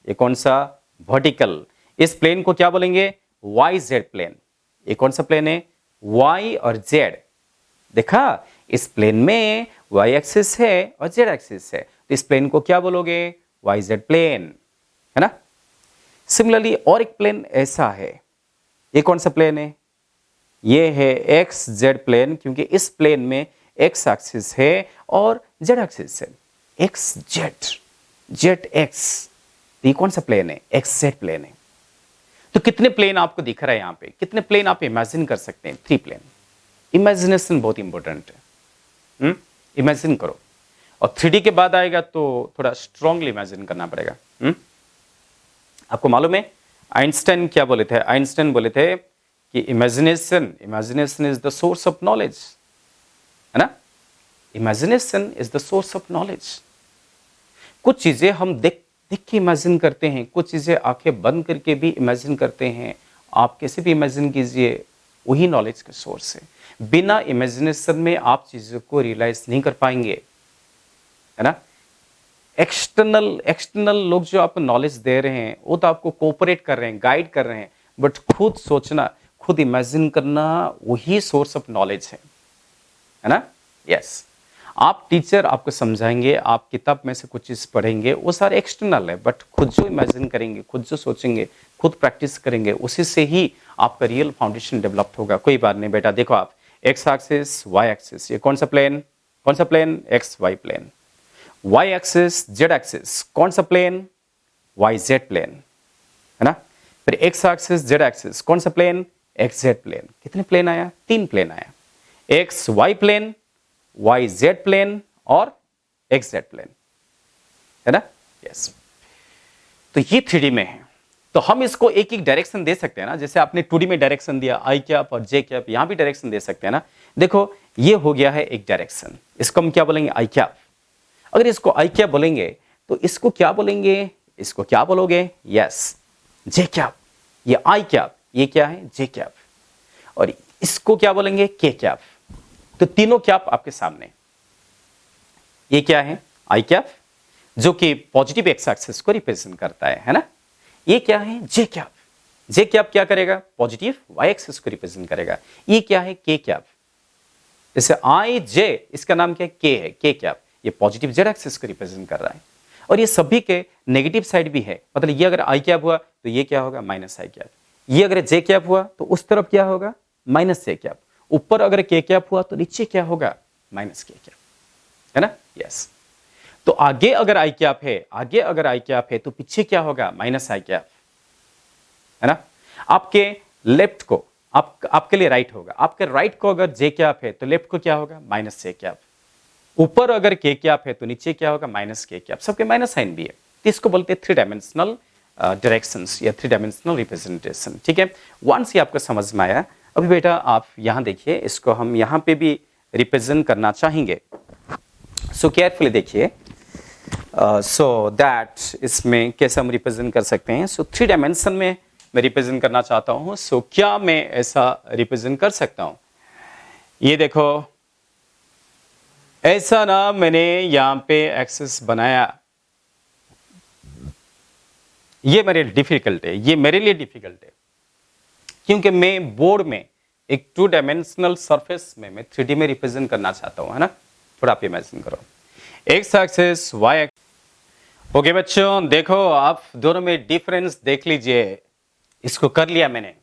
ये कौन सा, वर्टिकल, इस प्लेन को क्या बोलेंगे, वाई जेड प्लेन। ये कौन सा प्लेन है, वाई और जेड। देखा, इस प्लेन में वाई एक्सिस है और जेड एक्सिस है, तो इस प्लेन को क्या बोलोगे, वाई जेड प्लेन, है ना। सिमिलरली और एक प्लेन ऐसा है, ये कौन सा प्लेन है, ये है एक्स जेड प्लेन, क्योंकि इस प्लेन में एक्स एक्सिस है और जेड एक्सिस है, एक्स जेड, जेड एक्स, तो ये कौन सा प्लेन है, एक्स जेड प्लेन है। तो कितने प्लेन आपको दिख रहा है यहां पे, कितने प्लेन आप इमेजिन कर सकते हैं, 3 प्लेन। इमेजिनेशन बहुत इंपॉर्टेंट है, इमेजिन करो, और 3D के बाद आएगा तो थोड़ा स्ट्रांगली इमेजिन करना पड़ेगा। आपको मालूम है आइंस्टाइन क्या बोले थे, आइंस्टाइन बोले थे कि imagination is the source of knowledge, है ना, imagination is the source of knowledge. कुछ चीजें हम देख के इमेजिन करते हैं, कुछ चीजें आंखें बंद करके भी इमेजिन करते हैं, आप कैसे भी इमेजिन कीजिए, वही नॉलेज का सोर्स है। बिना इमेजिनेशन में आप चीजों को रियलाइज नहीं कर पाएंगे, है ना। एक्सटर्नल लोग जो आपको नॉलेज दे रहे हैं वो तो आपको कोऑपरेट कर रहे हैं, गाइड कर रहे हैं, बट खुद सोचना, खुद इमेजिन करना, वही सोर्स ऑफ नॉलेज है ना। यस, आप टीचर आपको समझाएंगे, आप किताब में से कुछ चीज पढ़ेंगे, वो सारे एक्सटर्नल है, बट खुद जो इमेजिन करेंगे, खुद जो सोचेंगे, खुद प्रैक्टिस करेंगे, उसी से ही आपका रियल फाउंडेशन डेवलप होगा। कोई बात नहीं बेटा, देखो आप एक्स एक्सिस वाई एक्सिस, ये कौन सा plane, X Y plane, Y axis Z axis, कौन सा प्लेन, वाई जेड प्लेन, है ना। फिर एक्स एक्सिस जेड एक्सिस, कौन सा प्लेन, एक्स जेड प्लेन। कितने प्लेन आया, 3 प्लेन आया, X Y plane, Y Z plane और एक्स जेड प्लेन, है ना। यस, तो ये 3D में है, तो हम इसको एक एक डायरेक्शन दे सकते हैं ना, जैसे आपने 2D में डायरेक्शन दिया आई कैप और जे कैप, यहां भी डायरेक्शन दे सकते हैं ना। देखो ये हो गया है एक डायरेक्शन, इसको हम क्या बोलेंगे, आई कैप। अगर इसको आई कैप बोलेंगे तो इसको क्या बोलेंगे, इसको क्या बोलोगे, यस जे कैप। ये आई कैप, ये क्या है, जे कैप, और इसको क्या बोलेंगे, के कैप। तो तीनों कैप आपके सामने, ये क्या है, आई कैप, जो कि पॉजिटिव एक्स एक्सिस को रिप्रेजेंट करता है ना। ये क्या है, जे कैप, जे कैप क्या करेगा, पॉजिटिव वाई एक्सिस को रिप्रेजेंट करेगा। ये क्या है, के कैप, जैसे आई जे, इसका नाम क्या है, के है, के कैप, ये पॉजिटिव जेड एक्सिस को रिप्रेजेंट कर रहा है। और ये सभी के नेगेटिव साइड भी है, मतलब ये अगर आई कैप हुआ तो ये क्या होगा, माइनस आई कैप। ये अगर जे कैप हुआ तो उस तरफ क्या होगा, माइनस जे कैप। ऊपर अगर के कैप हुआ तो नीचे क्या होगा, माइनस के कैप, है ना। यस, तो आगे अगर आई कैप है, आगे अगर आई कैप है तो पीछे क्या होगा, माइनस आई कैप, है ना। आपके लेफ्ट को आपके लिए राइट होगा, आपके राइट को अगर जे कैप है तो लेफ्ट को क्या होगा, माइनस जे कैप। ऊपर अगर के कैप है तो नीचे क्या होगा, माइनस के कैप। सबके माइनस साइन भी है, तो इसको बोलते हैं 3 डायमेंशनल डायरेक्शंस या 3 डायमेंशनल रिप्रेजेंटेशन। ठीक है, वंस ये आपको समझ में आया, अभी बेटा आप यहां देखिए, इसको हम यहां पे भी रिप्रेजेंट करना चाहेंगे। सो केयरफुली देखिए, सो दैट इसमें कैसे हम रिप्रेजेंट कर सकते हैं। सो 3 डायमेंशन में मैं रिप्रेजेंट करना चाहता हूं। सो क्या मैं ऐसा रिप्रेजेंट कर सकता हूं, ये देखो, ऐसा ना मैंने यहां पे एक्सेस बनाया, ये मेरे डिफिकल्ट है, ये मेरे लिए डिफिकल्ट है, क्योंकि मैं बोर्ड में एक 2 डायमेंशनल सरफेस में मैं 3D में रिप्रेजेंट करना चाहता हूँ, है ना। थोड़ा आप इमेजिन करो, X axis Y axis. Okay बच्चों, देखो आप दोनों में डिफरेंस देख लीजिए। इसको कर लिया मैंने,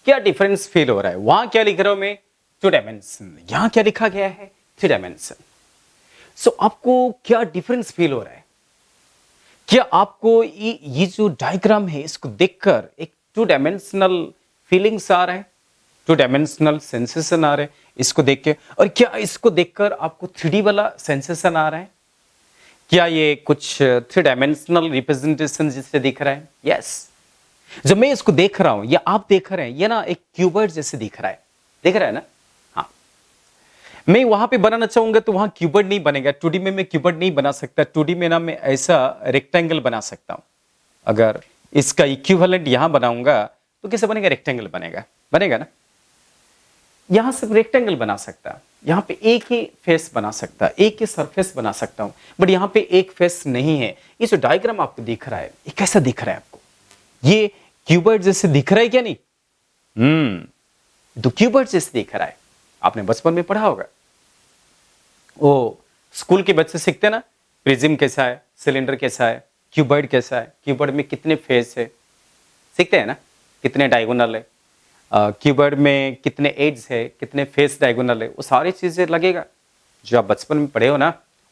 क्या डिफरेंस फील हो रहा है? वहां क्या लिख रहा हूं मैं? 2 डायमेंशन। यहां क्या लिखा गया है? 3 डायमेंशन। सो आपको क्या डिफरेंस फील हो रहा है? क्या आपको ये जो डायग्राम है इसको देखकर एक 2 डायमेंशनल फीलिंग्स आ रहा है, 2 डायमेंशनल सेंसेशन आ रहे हैं इसको देख के? और क्या इसको देखकर आपको 3D वाला सेंसेशन आ रहा है? क्या ये कुछ 3 डायमेंशनल रिप्रेजेंटेशन जिससे दिख रहा है? यस। जब मैं इसको देख रहा हूं या आप देख रहे हैं, ये ना एक क्यूबर्ड जैसे दिख रहा है, दिख रहा है ना? हाँ, मैं वहां पे बनाना चाहूंगा तो वहां क्यूबर्ड नहीं बनेगा। 2D में मैं क्यूबर्ड नहीं बना सकता। 2D में ना मैं ऐसा रेक्टेंगल बना सकता हूं। अगर इसका इक्विवेलेंट यहां बनाऊंगा तो कैसे बनेगा? रेक्टेंगल बनेगा, बनेगा ना। यहां सिर्फ रेक्टेंगल बना सकता, यहां पे एक ही फेस बना सकता, एक ही सरफेस बना सकता हूं, बट यहां पे एक फेस नहीं है। ये जो डायग्राम आपको दिख रहा है, ये कैसा दिख रहा है आपको? ये क्यूबर्ड जैसे दिख रहा है क्या? नहीं। तो क्यूबर्ड जैसे दिख रहा है। आपने बचपन में पढ़ा होगा, वो स्कूल के बच्चे सीखते ना, प्रिज्म कैसा है, सिलेंडर कैसा है, क्यूबर्ड कैसा है, क्यूबर्ड में कितने फेस है, सीखते हैं ना, कितने डायगोनल है, क्यूबर्ड में कितने एड्स है, कितने फेस डायगोनल है, वो सारी चीजें लगेगा जो आप बचपन में पढ़े हो ना,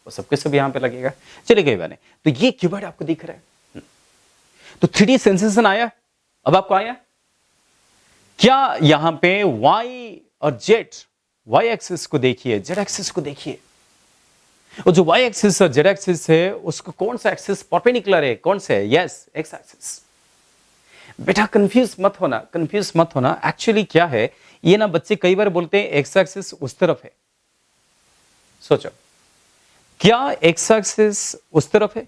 वो सबके सब यहाँ पे लगेगा। चलिए गए बने, तो ये क्यूबर्ड आपको दिख रहा है। तो 3D सेंसेशन आया, अब आपको आया क्या? यहां पे y और z, y एक्सिस को देखिए, z एक्सिस को देखिए। और जो y एक्सिस और z एक्सिस है उसको कौन सा एक्सिस परपेंडिकुलर है? कौन से है? Yes, x axis. बेटा कंफ्यूज मत होना, कंफ्यूज मत होना। एक्चुअली क्या है, ये ना बच्चे कई बार बोलते हैं x एक्सिस उस तरफ है। सोचो, क्या x एक्सिस उस तरफ है?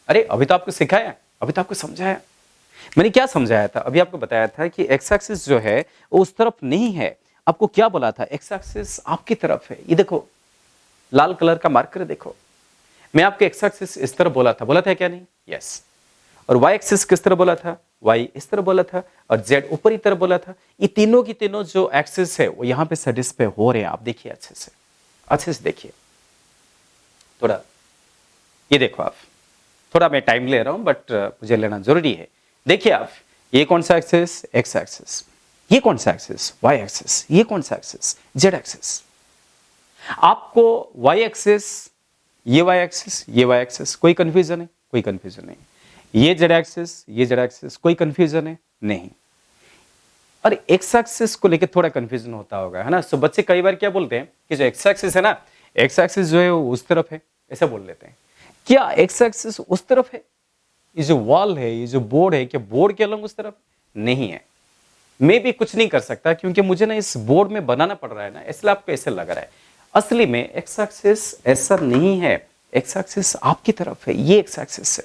अरे अभी तो आपको सिखाया, अभी तो आपको समझाया। मैंने क्या समझाया था? अभी आपको बताया था कि एक्स एक्सिस जो है वो उस तरफ नहीं है। आपको क्या बोला था? एक्स एक्सिस आपकी तरफ है। ये देखो, लाल कलर का मार्कर देखो, मैं आपको एक्स एक्सिस इस तरफ बोला था क्या? नहीं। यस। और वाई एक्सिस किस तरह बोला था? वाई इस तरह बोला था, और जेड ऊपर की तरफ बोला था। ये तीनों की तीनों जो एक्सिस है वो यहाँ पे सेटिस्फाई हो रहे हैं। आप देखिए अच्छे से देखिए थोड़ा, ये देखो आप, थोड़ा मैं टाइम ले रहा हूं बट मुझे लेना जरूरी है। देखिए आप, ये कौन सा एक्सिस? X axis. ये कौन सा एक्सिस? Y axis. ये कौन सा एक्सिस? Z axis. आपको वाई एक्सिस, ये वाई एक्सिस, ये वाई एक्सिस, कोई कंफ्यूजन है? कोई कंफ्यूजन नहीं। ये जेड एक्सिस, ये जेड एक्सिस, कोई कंफ्यूजन है? नहीं। और एक्स एक्सिस को लेकर थोड़ा कंफ्यूजन होता होगा, है ना। सो बच्चे कई बार क्या बोलते हैं कि जो एक्स एक्सिस है ना, एक्स एक्सिस जो है वो उस तरफ है, ऐसा बोल लेते हैं। क्या एक्स एक्सिस उस तरफ है? ये जो वॉल है, ये जो बोर्ड है, क्या बोर्ड के अलग उस तरफ नहीं है? मैं भी कुछ नहीं कर सकता क्योंकि मुझे ना इस बोर्ड में बनाना पड़ रहा है ना, इसलिए आपको ऐसे लग रहा है। असली में एक्स एक्सिस ऐसा नहीं है, एक्स एक्सिस आपकी तरफ है, ये एक्स एक्सिस है।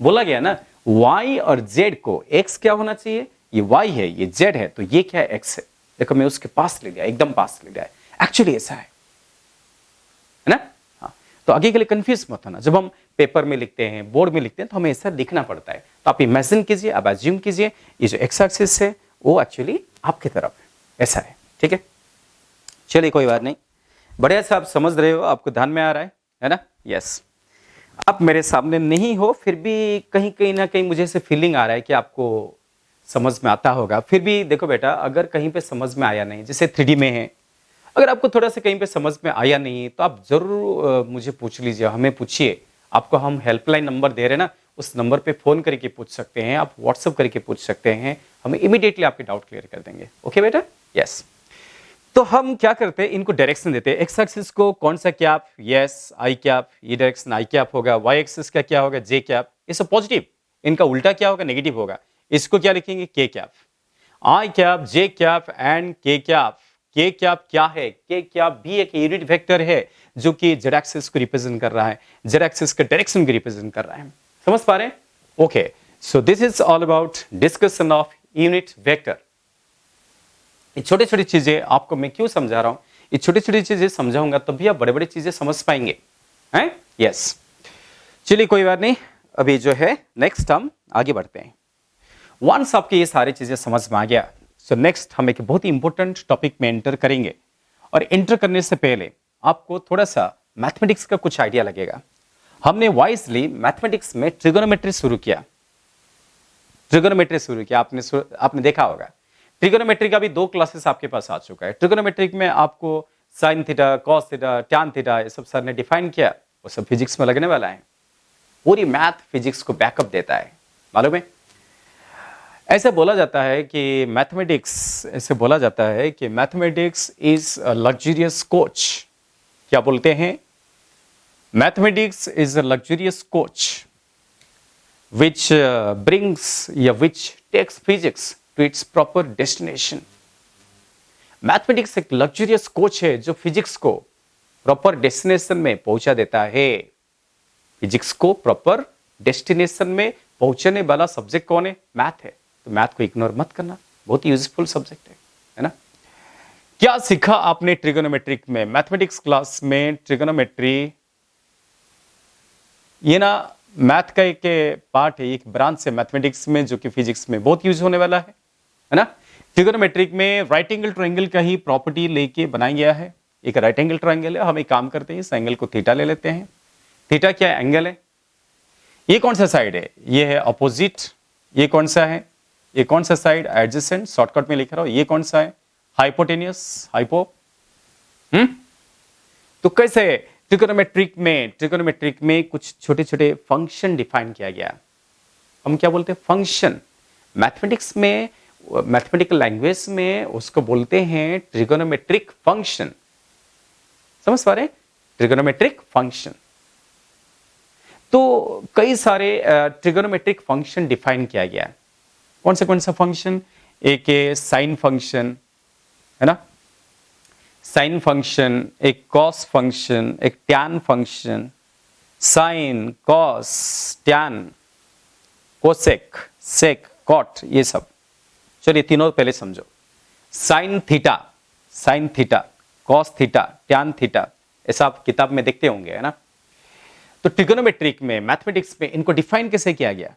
बोला गया ना, y और z को x क्या होना चाहिए? ये y है, ये z है, तो ये क्या है? x है। देखो मैं उसके पास ले गया, एकदम पास ले गया। एक्चुअली ऐसा है ना। हाँ, तो आगे के लिए कंफ्यूज मत होना। जब हम पेपर में लिखते हैं, बोर्ड में लिखते हैं, तो हमें ऐसा लिखना पड़ता है। तो आप इमेजिन कीजिए, आप एज्यूम कीजिए, ये जो एक्स एक्सिस है वो एक्चुअली आपकी तरफ है, ऐसा है। ठीक है, चलिए कोई बात नहीं, बढ़िया से आप समझ रहे हो, आपको ध्यान में आ रहा है ना। यस, आप मेरे सामने नहीं हो, फिर भी कहीं ना कहीं मुझे ऐसे फीलिंग आ रहा है कि आपको समझ में आता होगा। फिर भी देखो बेटा, अगर कहीं पे समझ में आया नहीं, जैसे 3D में है, अगर आपको थोड़ा सा कहीं पे समझ में आया नहीं तो आप जरूर मुझे पूछ लीजिए, हमें पूछिए। आपको हम हेल्पलाइन नंबर दे रहे हैं ना, उस नंबर पे फोन करके पूछ सकते हैं, आप व्हाट्सअप करके पूछ सकते हैं, हम इमीडिएटली आपके डाउट क्लियर कर देंगे। ओके बेटा, यस। तो हम क्या करते हैं, इनको डायरेक्शन देते हैं। एक्स एक्सिस को कौन सा कैप? यस, आई कैप, ये डायरेक्शन आई कैप होगा। वाई एक्सिस का क्या होगा? जे कैप। ये सब पॉजिटिव, इनका उल्टा क्या होगा? नेगेटिव होगा। इसको क्या लिखेंगे? के cap. I cap, J cap and के कैप। के कैप क्या है? के कैप भी एक यूनिट वेक्टर है जो कि जेड एक्सिस को रिप्रेजेंट कर रहा है, जेड एक्सिस के डायरेक्शन को रिप्रेजेंट कर रहा है। समझ पा रहे हैं? Okay, so this is all about discussion of unit vector. ये छोटी छोटी चीजें आपको मैं क्यों समझा रहा हूं, ये छोटी छोटी चीजें समझाऊंगा तभी आप बड़े बड़े चीजें समझ पाएंगे, हैं? यस, चलिए कोई बात नहीं, अभी जो है नेक्स्ट हम आगे बढ़ते हैं। वंस आपके ये सारी चीजें समझ में आ गया, सो नेक्स्ट हम एक बहुत ही इंपॉर्टेंट टॉपिक में एंटर करेंगे और एंटर करने से पहले आपको थोड़ा सा मैथमेटिक्स का कुछ आइडिया लगेगा। हमने वाइजली मैथमेटिक्स में ट्रिगोनोमेट्री शुरू किया। आपने देखा होगा। ट्रिगोनोमेट्री का भी 2 क्लासेस आपके पास आ चुका है। ट्रिगोनोमेट्रिक में आपको sign theta, cos theta, tan theta ये सब सर ने डिफाइन किया, वो सब फिजिक्स में लगने वाला है। पूरी मैथ फिजिक्स को बैकअप देता है, मालूम है। ऐसे बोला जाता है कि mathematics is a luxurious coach. क्या बोलते हैं? Mathematics is a luxurious coach which which takes physics to its proper destination. Mathematics एक लग्जरियस कोच है जो फिजिक्स को प्रॉपर डेस्टिनेशन में पहुंचा देता है। फिजिक्स को प्रॉपर डेस्टिनेशन में पहुंचाने वाला सब्जेक्ट कौन है? मैथ है। तो मैथ को इग्नोर मत करना, बहुत ही यूजफुल सब्जेक्ट है ना। क्या सीखा आपने ट्रिगोनोमेट्रिक में? मैथमेटिक्स क्लास में ट्रिगोनोमेट्री ये ना मैथ का एक पार्ट है, एक ब्रांच है मैथमेटिक्स में जो कि फिजिक्स में बहुत यूज होने वाला है ना। ट्रिगोनोमेट्रिक में राइट एंगल ट्रायंगल का ही प्रॉपर्टी लेके बनाया गया है। एक राइट एंगल ट्रायंगल है, हम एक काम करते हैं इस एंगल को थीटा ले लेते हैं। थीटा क्या एंगल है? ये कौन सा साइड है? ये है अपोजिट। ये कौन सा है? ये कौन सा साइड? एडजेसेंट, शॉर्टकट में लिख रहा हूं। ये कौन सा है? Hypotenuse, hypo. तो कैसे ट्रिगोनोमेट्रिक में कुछ छोटे छोटे फंक्शन डिफाइन किया गया। हम क्या बोलते हैं? फंक्शन। मैथमेटिक्स में, मैथमेटिकल लैंग्वेज में उसको बोलते हैं ट्रिगोनोमेट्रिक फंक्शन। समझ पा रहे? Trigonometric function. तो कई सारे ट्रिगोनोमेट्रिक फंक्शन डिफाइन किया गया है। कौन सा फंक्शन? एक साइन फंक्शन है ना, साइन फंक्शन, एक कॉस फंक्शन, एक tan function, sine, cos, tan, cosec, sec, cot, ये सब। चलिए तीनों पहले समझो। Sine theta, cos theta, tan theta, ऐसा आप किताब में देखते होंगे, है ना। तो ट्रिगोनोमेट्रिक में, मैथमेटिक्स में इनको डिफाइन कैसे किया गया?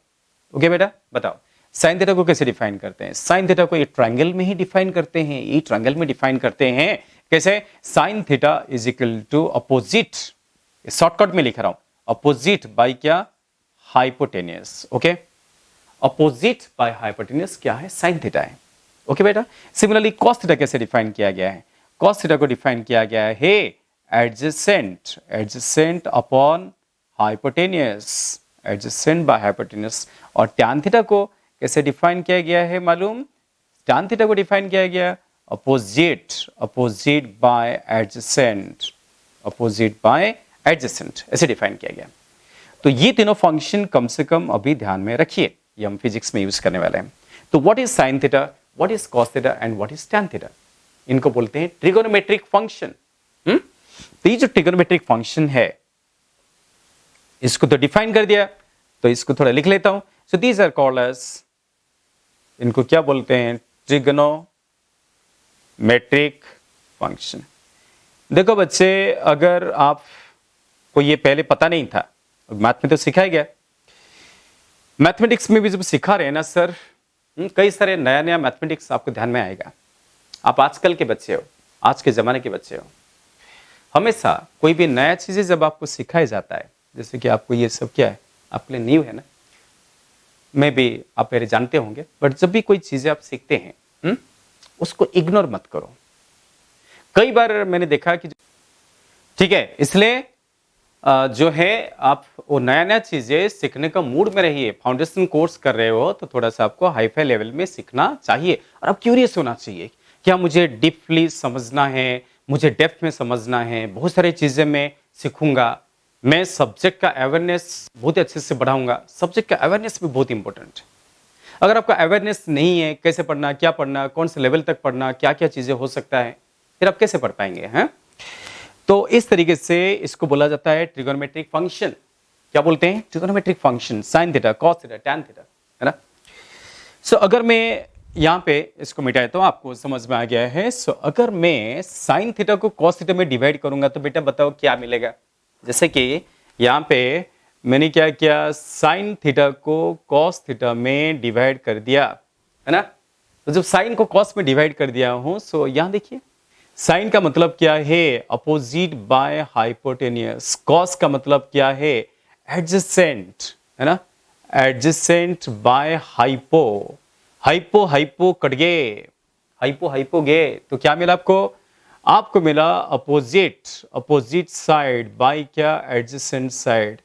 ओके बेटा बताओ, साइन थीटा को कैसे डिफाइन करते हैं? साइन थीटा को ये ट्रायंगल में ही डिफाइन करते हैं, ये ट्रायंगल में डिफाइन करते हैं। कैसे? Sine theta is equal to opposite, shortcut में लिख रहा हूं, अपोजिट बाय क्या? Hypotenuse. Okay, opposite by hypotenuse क्या है? साइन थीटा है। ओके बेटा। सिमिलरली कॉस थीटा कैसे डिफाइन किया गया है? कॉस थीटा को डिफाइन किया गया है adjacent upon hypotenuse, adjacent by hypotenuse. और टैन थीटा को कैसे डिफाइन किया गया है मालूम? टैन थीटा को डिफाइन किया गया अपोजिट बाय एडजेसेंट, ऐसे डिफाइन किया गया। तो ये तीनों फंक्शन कम से कम अभी ध्यान में रखिए, ये हम फिजिक्स में यूज करने वाले हैं। तो what is sine theta, what is cos theta and what is tan theta? इनको बोलते हैं ट्रिगोनोमेट्रिक फंक्शन। तो ये जो ट्रिगोनोमेट्रिक फंक्शन है, इसको तो डिफाइन कर दिया, तो इसको थोड़ा लिख लेता हूं। So these are called as, इनको क्या बोलते हैं? Trigonometric function. देखो बच्चे, अगर आपको ये पहले पता नहीं था, मैथ में तो सिखाया गया, मैथमेटिक्स में भी जब सिखा रहे हैं ना सर, कई सारे नया मैथमेटिक्स आपको ध्यान में आएगा। आप आजकल के बच्चे हो, आज के जमाने के बच्चे हो। हमेशा कोई भी नया चीजें जब आपको सिखाया जाता है, जैसे कि आपको ये सब क्या है, आपके लिए न्यू है ना, मैं भी आप पहले जानते होंगे, बट जब भी कोई चीजें आप सीखते हैं उसको इग्नोर मत करो। कई बार मैंने देखा कि ठीक है, इसलिए जो है आप वो नया चीजें सीखने का मूड में रहिए। फाउंडेशन कोर्स कर रहे हो तो थोड़ा सा आपको हाई फाई लेवल में सीखना चाहिए और आप क्यूरियस होना चाहिए, क्या मुझे डीपली समझना है, मुझे डेप्थ में समझना है, बहुत सारी चीजें मैं सीखूंगा, मैं सब्जेक्ट का अवेयरनेस बहुत अच्छे से बढ़ाऊंगा। सब्जेक्ट का अवेयरनेस भी बहुत इंपॉर्टेंट है। अगर आपका अवेयरनेस नहीं है, कैसे पढ़ना, क्या पढ़ना, कौन से लेवल तक पढ़ना, क्या क्या चीजें हो सकता है, फिर आप कैसे पढ़ पाएंगे? हैं? तो इस तरीके से इसको बोला जाता है ट्रिगोनोमेट्रिक फंक्शन। क्या बोलते हैं? Trigonometric function, sign theta, cos theta, tan theta, है ना। सो अगर मैं यहाँ पे इसको मिटाए तो आपको समझ में आ गया है। सो अगर मैं साइन थीटा को कॉस थीटा में डिवाइड करूंगा तो बेटा बताओ क्या मिलेगा? जैसे कि यहाँ पे मैंने क्या किया, साइन थीटा को कॉस थीटा में डिवाइड कर दिया, है ना। तो जब साइन को कॉस में डिवाइड कर दिया हूं, सो यहां देखिए साइन का मतलब क्या है, अपोजिट बाय हाइपोटेनियस। कॉस का मतलब क्या है, एडजेसेंट, है ना, adjacent by hypo. Hypo hypo cut गए, हाइपो हाइपो गए, तो क्या मिला आपको, आपको मिला अपोजिट, अपोजिट साइड बाय क्या, एडजेसेंट साइड।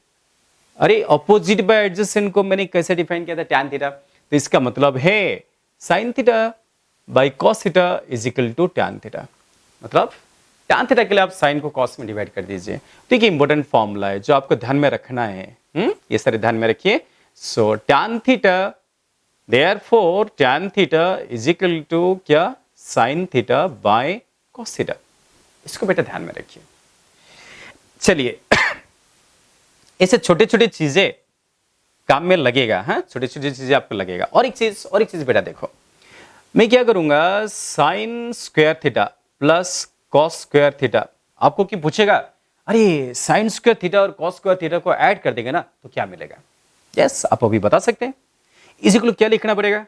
अरे अपोजिट बाय एडजेसेंट को मैंने कैसे डिफाइन किया था, टैन थीटा, तो इसका मतलब है sine theta by cos theta is equal to tan theta. मतलब टैन थीटा के लिए आप साइन को कॉस में डिवाइड कर दीजिए। तो ये इंपॉर्टेंट फॉर्मूला है जो आपको ध्यान में रखना है। ये सारे ध्यान में रखिए। So tan theta, therefore tan theta is equal to क्या, sine theta by cos theta. इसको बेटा ध्यान में रखिए। चलिए ऐसे छोटे छोटे चीजें काम में लगेगा, हाँ, छोटी छोटी चीजें आपको लगेगा। और एक चीज बेटा देखो, मैं क्या करूंगा, sign square theta plus cos square theta. आपको क्या पूछेगा, अरे साइन स्क्वायर थीटा और कॉस स्क्वायर थीटा को ऐड कर देंगे ना तो क्या मिलेगा। यस, आप अभी बता सकते हैं। इसी को क्या लिखना पड़ेगा,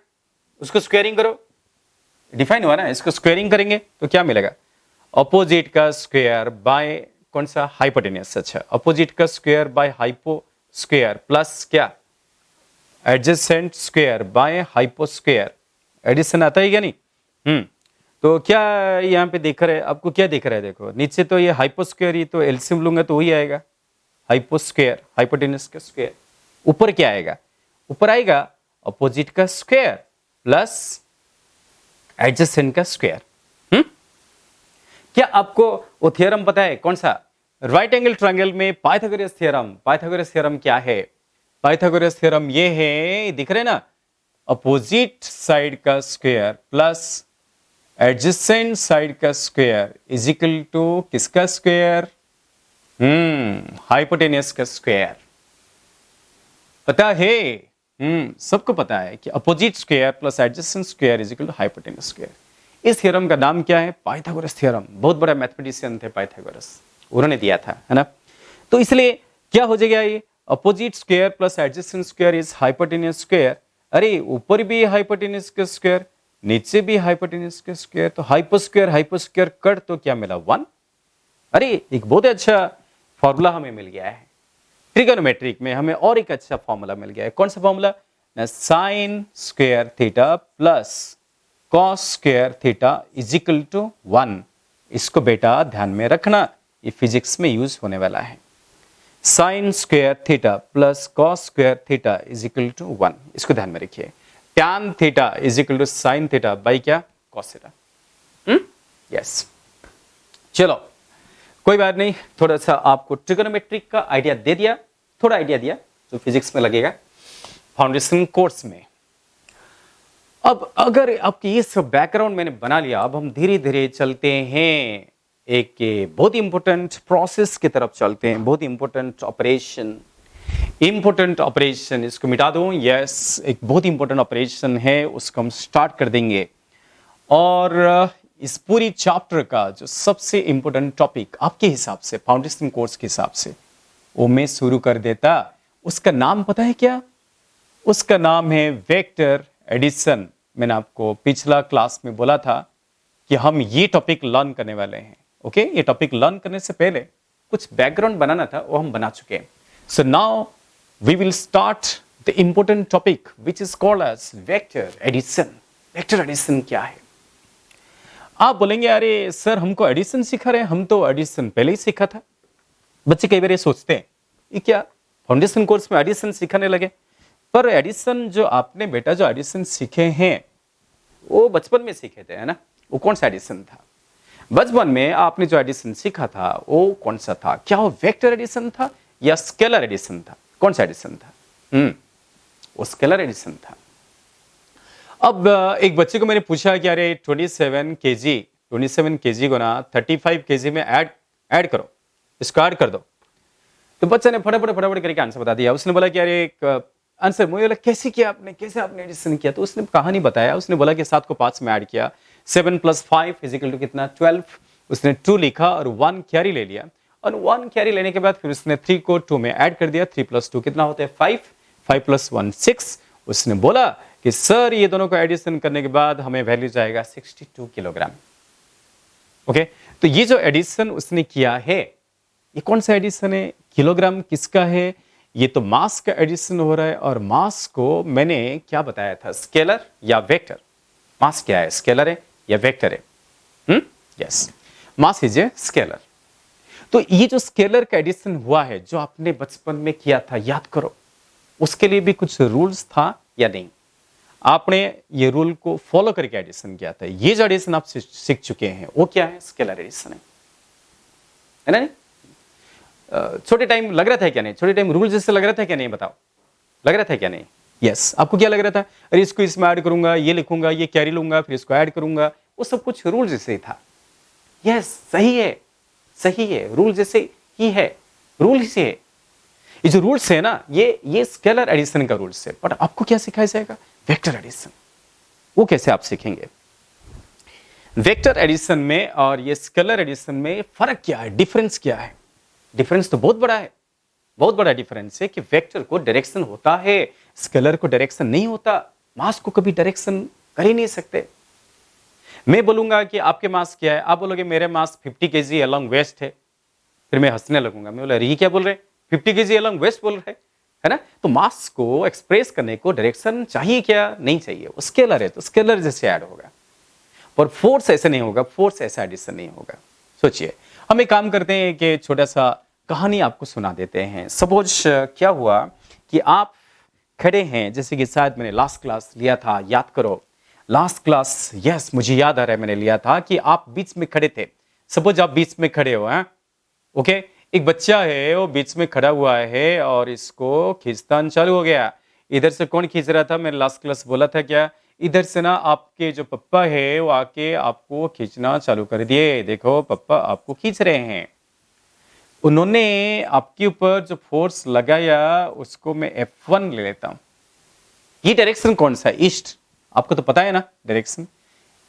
उसको स्क्वायरिंग करो, डिफाइन हुआ ना, इसको स्क्वायरिंग करेंगे तो क्या मिलेगा, अपोजिट का स्क्वायर बाय कौन सा, हाइपोटेनियस। अच्छा, अपोजिट का square by hypo square plus क्या, adjacent square by hypo square. Addition आता है क्या नहीं। तो क्या यहाँ पे देख रहे हैं, आपको क्या दिख रहा है, देखो नीचे तो ये हाइपो स्क्वायर, ये तो एलसीएम लूंगा तो वही आएगा, हाइपो स्क्वायर, हाइपोटेनस का स्क्वायर। ऊपर क्या आएगा, ऊपर आएगा अपोजिट का स्क्वायर प्लस एडजेसेंट का स्क्वायर। क्या आपको वो थ्योरम पता है कौन सा, राइट एंगल ट्रायंगल में पाइथागोरस थ्योरम। पाइथागोरस थ्योरम क्या है, पाइथागोरस थ्योरम ये है, दिख रहे ना, अपोजिट साइड का स्क्वायर प्लस एडजेसेंट साइड का स्क्वायर इज इक्वल टू किसका स्क्वायर, हाइपोटेनियस का स्क्वायर। पता है, सबको पता है कि opposite square plus adjacent square is equal to hypotenuse square. इस थ्योरम का नाम क्या है, पाइथागोरस थ्योरम। बहुत बड़ा मैथमेटिशियन थे पाइथागोरस, उन्होंने दिया था, है ना। तो इसलिए क्या हो जाएगा, ये opposite square plus adjacent square is hypotenuse square. अरे ऊपर भी हाइपोटेनियस का स्क्वायर, नीचे भी हाइपोटेनियस का स्क्वायर, तो हाइपो स्क्वायर कट तो क्या मिला, 1। अरे एक बहुत अच्छा फॉर्मूला हमें मिल गया है ट्रिगोनोमेट्रिक में, हमें और एक अच्छा फॉर्मूला मिल गया है। कौन सा formula, sine square theta plus cos square theta is equal to 1। इसको बेटा ध्यान में रखना, ये फिजिक्स में यूज होने वाला है। Sine square theta plus cos square theta is equal to 1, इसको ध्यान में रखिए। Tan theta is equal to sine theta by क्या, कॉस थीटा। यस, चलो कोई बात नहीं, थोड़ा सा आपको ट्रिगोनोमेट्रिक का आइडिया दे दिया, थोड़ा आइडिया दिया जो फिजिक्स में लगेगा फाउंडेशन कोर्स में। अब अगर आपके ये सब बैकग्राउंड मैंने बना लिया, अब हम धीरे धीरे चलते हैं एक बहुत इंपॉर्टेंट प्रोसेस की तरफ चलते हैं, बहुत इंपॉर्टेंट ऑपरेशन। इंपॉर्टेंट ऑपरेशन, इसको मिटा दो, यस, एक बहुत इंपॉर्टेंट ऑपरेशन है, उसको हम स्टार्ट कर देंगे। और इस पूरी चैप्टर का जो सबसे इंपॉर्टेंट टॉपिक आपके हिसाब से, फाउंडेशन कोर्स के हिसाब से, वो मैं शुरू कर देता। उसका नाम पता है क्या, उसका नाम है वेक्टर एडिशन। मैंने आपको पिछला क्लास में बोला था कि हम ये टॉपिक लर्न करने वाले हैं। ओके, ये टॉपिक लर्न करने से पहले कुछ बैकग्राउंड बनाना था, वो हम बना चुके हैं। So now we will start the important topic which is called as vector addition. Vector addition क्या है? आप बोलेंगे अरे सर हमको एडिशन सिखा रहे हैं, हम तो एडिशन पहले ही सीखा था। बच्चे कई बार ये सोचते हैं ये क्या फाउंडेशन कोर्स में एडिशन सिखाने लगे, पर एडिशन जो आपने बेटा जो एडिशन सीखे हैं वो बचपन में सीखे थे, है ना। वो कौन सा एडिशन था? बचपन में आपने जो एडिशन सीखा था वो कौन सा था? क्या वो वेक्टर एडिशन था या स्केलर एडिशन था? कौन सा एडिशन था? वो स्केलर एडिशन था। अब एक बच्चे को मैंने पूछा कि अरे 27 केजी को ना 35 केजी में ऐड करो, इसको ऐड कर दो। तो बच्चे ने फटाफट करके आंसर बता दिया। उसने बोला कि अरे एक आंसर, मुझे बोला कैसे किया आपने, कैसे आपने एडिशन किया? तो उसने कहानी बताया। उसने बोला कि 7 को 5 में ऐड किया, 7 + 5 = कितना, 12। उसने 2 लिखा और 1 कैरी ले लिया, और 1 कैरी लेने के बाद फिर उसने 3 को 2 में ऐड कर दिया। 3 + 2 कितना होता है, 5, 5 + 1 6। उसने बोला कि सर ये दोनों को एडिशन करने के बाद हमें वैल्यू जाएगा 62 किलोग्राम। ओके, तो ये जो एडिशन उसने किया है, ये कौन सा एडिशन है, किलोग्राम किसका है, ये तो मास का एडिशन हो रहा है। और मास को मैंने क्या बताया था, स्केलर या वेक्टर। मास क्या है, स्केलर है या वेक्टर है? Yes, mass is a scalar. तो ये जो स्केलर का एडिशन हुआ है, जो आपने बचपन में किया था, याद करो, उसके लिए भी कुछ रूल्स था या नहीं? आपने ये रूल को फॉलो करके एडिशन किया था। ये जो एडिशन आप सीख चुके हैं वो क्या है, स्केलर एडिशन है ना? छोटे टाइम लग रहा था क्या नहीं, छोटे टाइम रूल जैसे लग रहा था क्या नहीं, बताओ, लग रहा था क्या नहीं? यस, आपको क्या लग रहा था, अरे इसको इसमें ऐड करूंगा, ये लिखूंगा, ये कैरी लूंगा, फिर इसको ऐड करूंगा, वो सब कुछ रूल जैसे ही था। यस, सही है, सही है, रूल जैसे ही है, रूल ही से है। ये जो रूल्स है ना, ये स्केलर एडिशन का रूल्स है। बट आपको क्या सिखाया जाएगा, वेक्टर एडिशन। वो कैसे आप सीखेंगे? वेक्टर एडिशन में और ये स्केलर एडिशन में फर्क क्या है, डिफरेंस क्या है? डिफरेंस तो बहुत बड़ा है, बहुत बड़ा डिफरेंस है कि वेक्टर को डायरेक्शन होता है, स्केलर को डायरेक्शन नहीं होता। मास को कभी डायरेक्शन कर ही नहीं सकते। मैं बोलूंगा कि आपके मास क्या है, आप बोलोगे मेरे मास 50 केजी अलोंग वेस्ट है, फिर मैं हंसने लगूंगा, मैं बोला ये क्या बोल रहे, 50 केजी अलोंग वेस्ट बोल रहे, है ना? तो मास को एक्सप्रेस करने को डायरेक्शन चाहिए क्या, नहीं चाहिए। वो स्केलर है तो स्केलर जैसे ऐड होगा, पर फोर्स ऐसे नहीं होगा, फोर्स ऐसा एडिशन नहीं होगा। सोचिए, हम एक काम करते हैं कि छोटा सा कहानी आपको सुना देते हैं। सपोज क्या हुआ कि आप खड़े हैं, जैसे कि शायद मैंने लास्ट क्लास लिया था, याद करो लास्ट क्लास, यस मुझे याद आ रहा है मैंने लिया था कि आप बीच में खड़े थे। सपोज आप बीच में खड़े हो, हैं ओके, एक बच्चा है वो बीच में खड़ा हुआ है और इसको खींचतान चालू हो गया। इधर से कौन खींच रहा था, मैंने लास्ट क्लास बोला था क्या, इधर से ना आपके जो पप्पा है वो आके आपको खींचना चालू कर दिए। देखो पप्पा आपको खींच रहे हैं। उन्होंने आपके ऊपर जो फोर्स लगाया उसको मैं F1 ले लेता हूं। ये डायरेक्शन कौन सा है, ईस्ट, आपको तो पता है ना direction,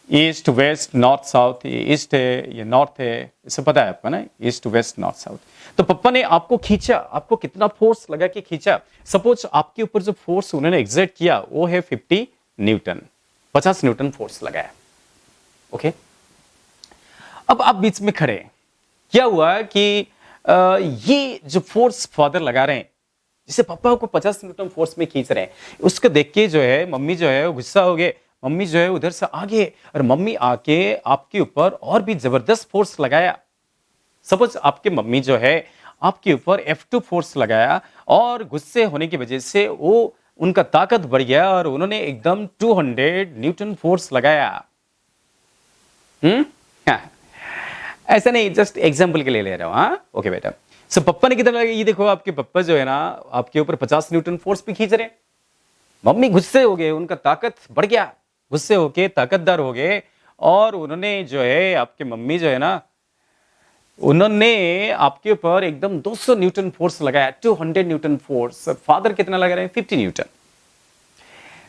east west north south, ये ईस्ट है ये नॉर्थ है, इसे पता है आपको ना, ईस्ट वेस्ट नॉर्थ साउथ। तो पप्पा ने आपको खींचा, आपको कितना फोर्स लगा के खींचा। सपोज आपके ऊपर जो फोर्स उन्होंने एग्जर्ट किया वो है 50 न्यूटन, 50 न्यूटन फोर्स लगाया। ओके, अब आप बीच में खड़े हैं, क्या हुआ कि ये जो फोर्स फादर लगा रहे हैं, जिसे पापा को 50 न्यूटन फोर्स में खींच रहे हैं, उसको देख के जो है मम्मी जो है वो गुस्सा हो गए। मम्मी जो है उधर से आगे, और मम्मी आके आपके ऊपर और भी जबरदस्त फोर्स लगाया। सपोज आपके मम्मी जो है आपके ऊपर F2 फोर्स लगाया और गुस्से होने की वजह से वो उनका ताकत बढ़ गया और उन्होंने एकदम 200 न्यूटन फोर्स लगाया। ऐसा नहीं, जस्ट एग्जांपल के लिए ले रहा हूं। हाँ ओके बेटा, सो पप्पा ने कितना लगा, ये देखो आपके पप्पा जो है ना आपके ऊपर 50 न्यूटन फोर्स भी खींच रहे हैं। मम्मी गुस्से हो गए, उनका ताकत बढ़ गया, गुस्से होके ताकतदार हो गए और उन्होंने जो है आपके मम्मी जो है ना उन्होंने आपके ऊपर एकदम 200 न्यूटन फोर्स लगाया, 200 न्यूटन फोर्स। फादर कितना लगा रहे हैं, 50 न्यूटन।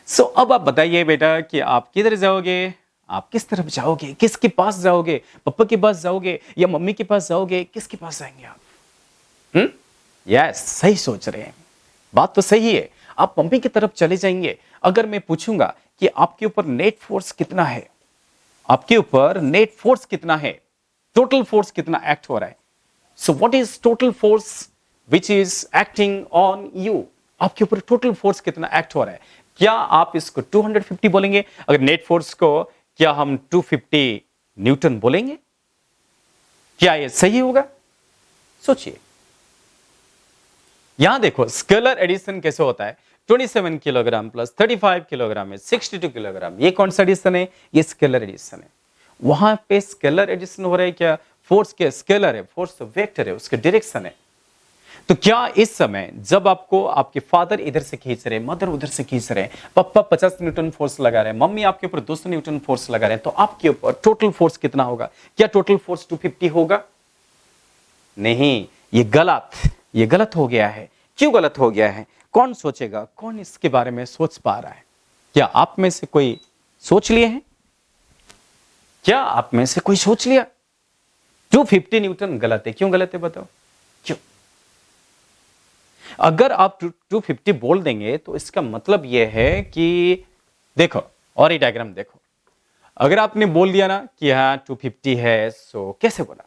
सो अब आप बताइए बेटा कि आप किधर जाओगे, आप किस तरफ जाओगे, किसके पास जाओगे, पापा के पास जाओगे या मम्मी के पास जाओगे, किसके पास जाएंगे आप? यस, सही सोच रहे हैं, बात तो सही है, आप मम्मी की तरफ चले जाएंगे। अगर मैं पूछूंगा कि आपके ऊपर नेट फोर्स कितना है, आपके ऊपर नेट फोर्स कितना है, टोटल फोर्स कितना एक्ट हो रहा है, so what is total force which is acting on you, आपके ऊपर टोटल फोर्स कितना एक्ट हो रहा है, क्या आप इसको 250 बोलेंगे? अगर नेट फोर्स को क्या हम 250 न्यूटन बोलेंगे? क्या यह सही होगा? सोचिए, यहां देखो स्केलर एडिशन कैसे होता है। 27 किलोग्राम प्लस 35 किलोग्राम है 62 किलोग्राम। ये कौन सा एडिशन है? ये स्केलर एडिशन है। वहां पे स्केलर एडिशन हो रहा है क्या? फोर्स के स्केलर है, फोर्स वेक्टर है, उसके डायरेक्शन है। तो क्या इस समय जब आपको आपके फादर इधर से खींच रहे हैं, मदर उधर से खींच रहे हैं, पापा 50 न्यूटन फोर्स लगा रहे हैं, मम्मी आपके ऊपर 200 न्यूटन फोर्स लगा रहे हैं, तो आपके ऊपर टोटल फोर्स कितना होगा? क्या टोटल फोर्स 250 होगा? नहीं, ये गलत हो गया है। क्यों गलत हो गया है? कौन सोचेगा? कौन इसके बारे में सोच पा रहा है? क्या आप में से कोई सोच लिए हैं? क्या आप में से कोई सोच लिया 250 न्यूटन गलत है? क्यों गलत है बताओ, क्यों? अगर आप 250 बोल देंगे तो इसका मतलब यह है कि देखो और ये डायग्राम देखो, अगर आपने बोल दिया ना कि हाँ 250 है, सो कैसे बोला?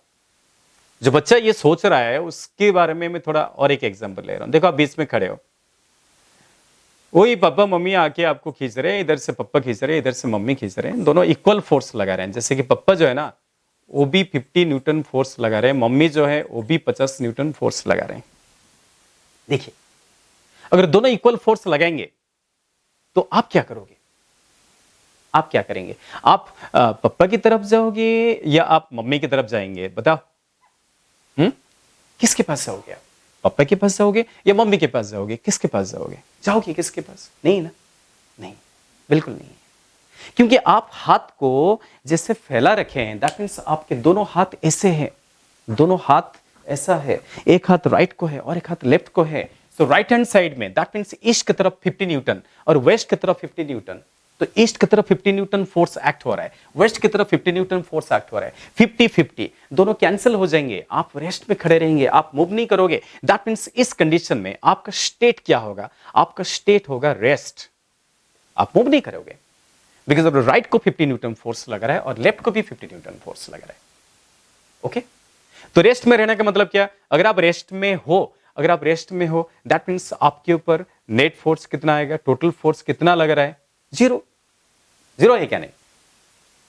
जो बच्चा ये सोच रहा है उसके बारे में मैं थोड़ा और एक एग्जांपल ले रहा हूं। देखो आप बीच में खड़े हो, वही पापा मम्मी आके आपको खींच रहे हैं, इधर से पापा खींच रहे हैं, इधर से मम्मी खींच रहे हैं, दोनों इक्वल फोर्स लगा रहे हैं। जैसे कि पापा जो है ना वो भी 50 न्यूटन फोर्स लगा रहे हैं, मम्मी जो है वो भी 50 न्यूटन फोर्स लगा रहे हैं। देखिए अगर दोनों इक्वल फोर्स लगाएंगे तो आप क्या करोगे? आप क्या करेंगे? आप पापा की तरफ जाओगे या आप मम्मी की तरफ जाएंगे? बताओ। किसके पास जाओगे आप? पापा के पास जाओगे या मम्मी के पास जाओगे? किसके पास जाओगे? जाओगे किसके पास? नहीं ना, नहीं, बिल्कुल नहीं। क्योंकि आप हाथ को जैसे फैला रखे हैं, दैट मीन्स आपके दोनों हाथ ऐसे हैं, दोनों हाथ ऐसा है, एक हाथ राइट को है और एक हाथ लेफ्ट को है। सो राइट हैंड साइड में दैट मीन्स ईस्ट की तरफ 50 न्यूटन और वेस्ट की तरफ 50 न्यूटन। तो ईस्ट की तरफ 50 न्यूटन फोर्स एक्ट हो रहा है, वेस्ट की तरफ 50 न्यूटन फोर्स एक्ट हो रहा है। 50-50 दोनों कैंसिल हो जाएंगे, आप रेस्ट में खड़े रहेंगे, आप मूव नहीं करोगे। दैट मीन्स इस कंडीशन में आपका स्टेट क्या होगा? आपका स्टेट होगा रेस्ट, आप मूव नहीं करोगे। बिकॉज अब राइट को 50 न्यूटन फोर्स लग रहा है और लेफ्ट को भी 50 न्यूटन फोर्स लग रहा है। ओके तो रेस्ट में रहने का मतलब क्या? अगर आप रेस्ट में हो, अगर आप रेस्ट में हो दैट मीन्स आपके ऊपर नेट फोर्स कितना आएगा? टोटल फोर्स कितना लग रहा है? जीरो। जीरो है क्या? नहीं।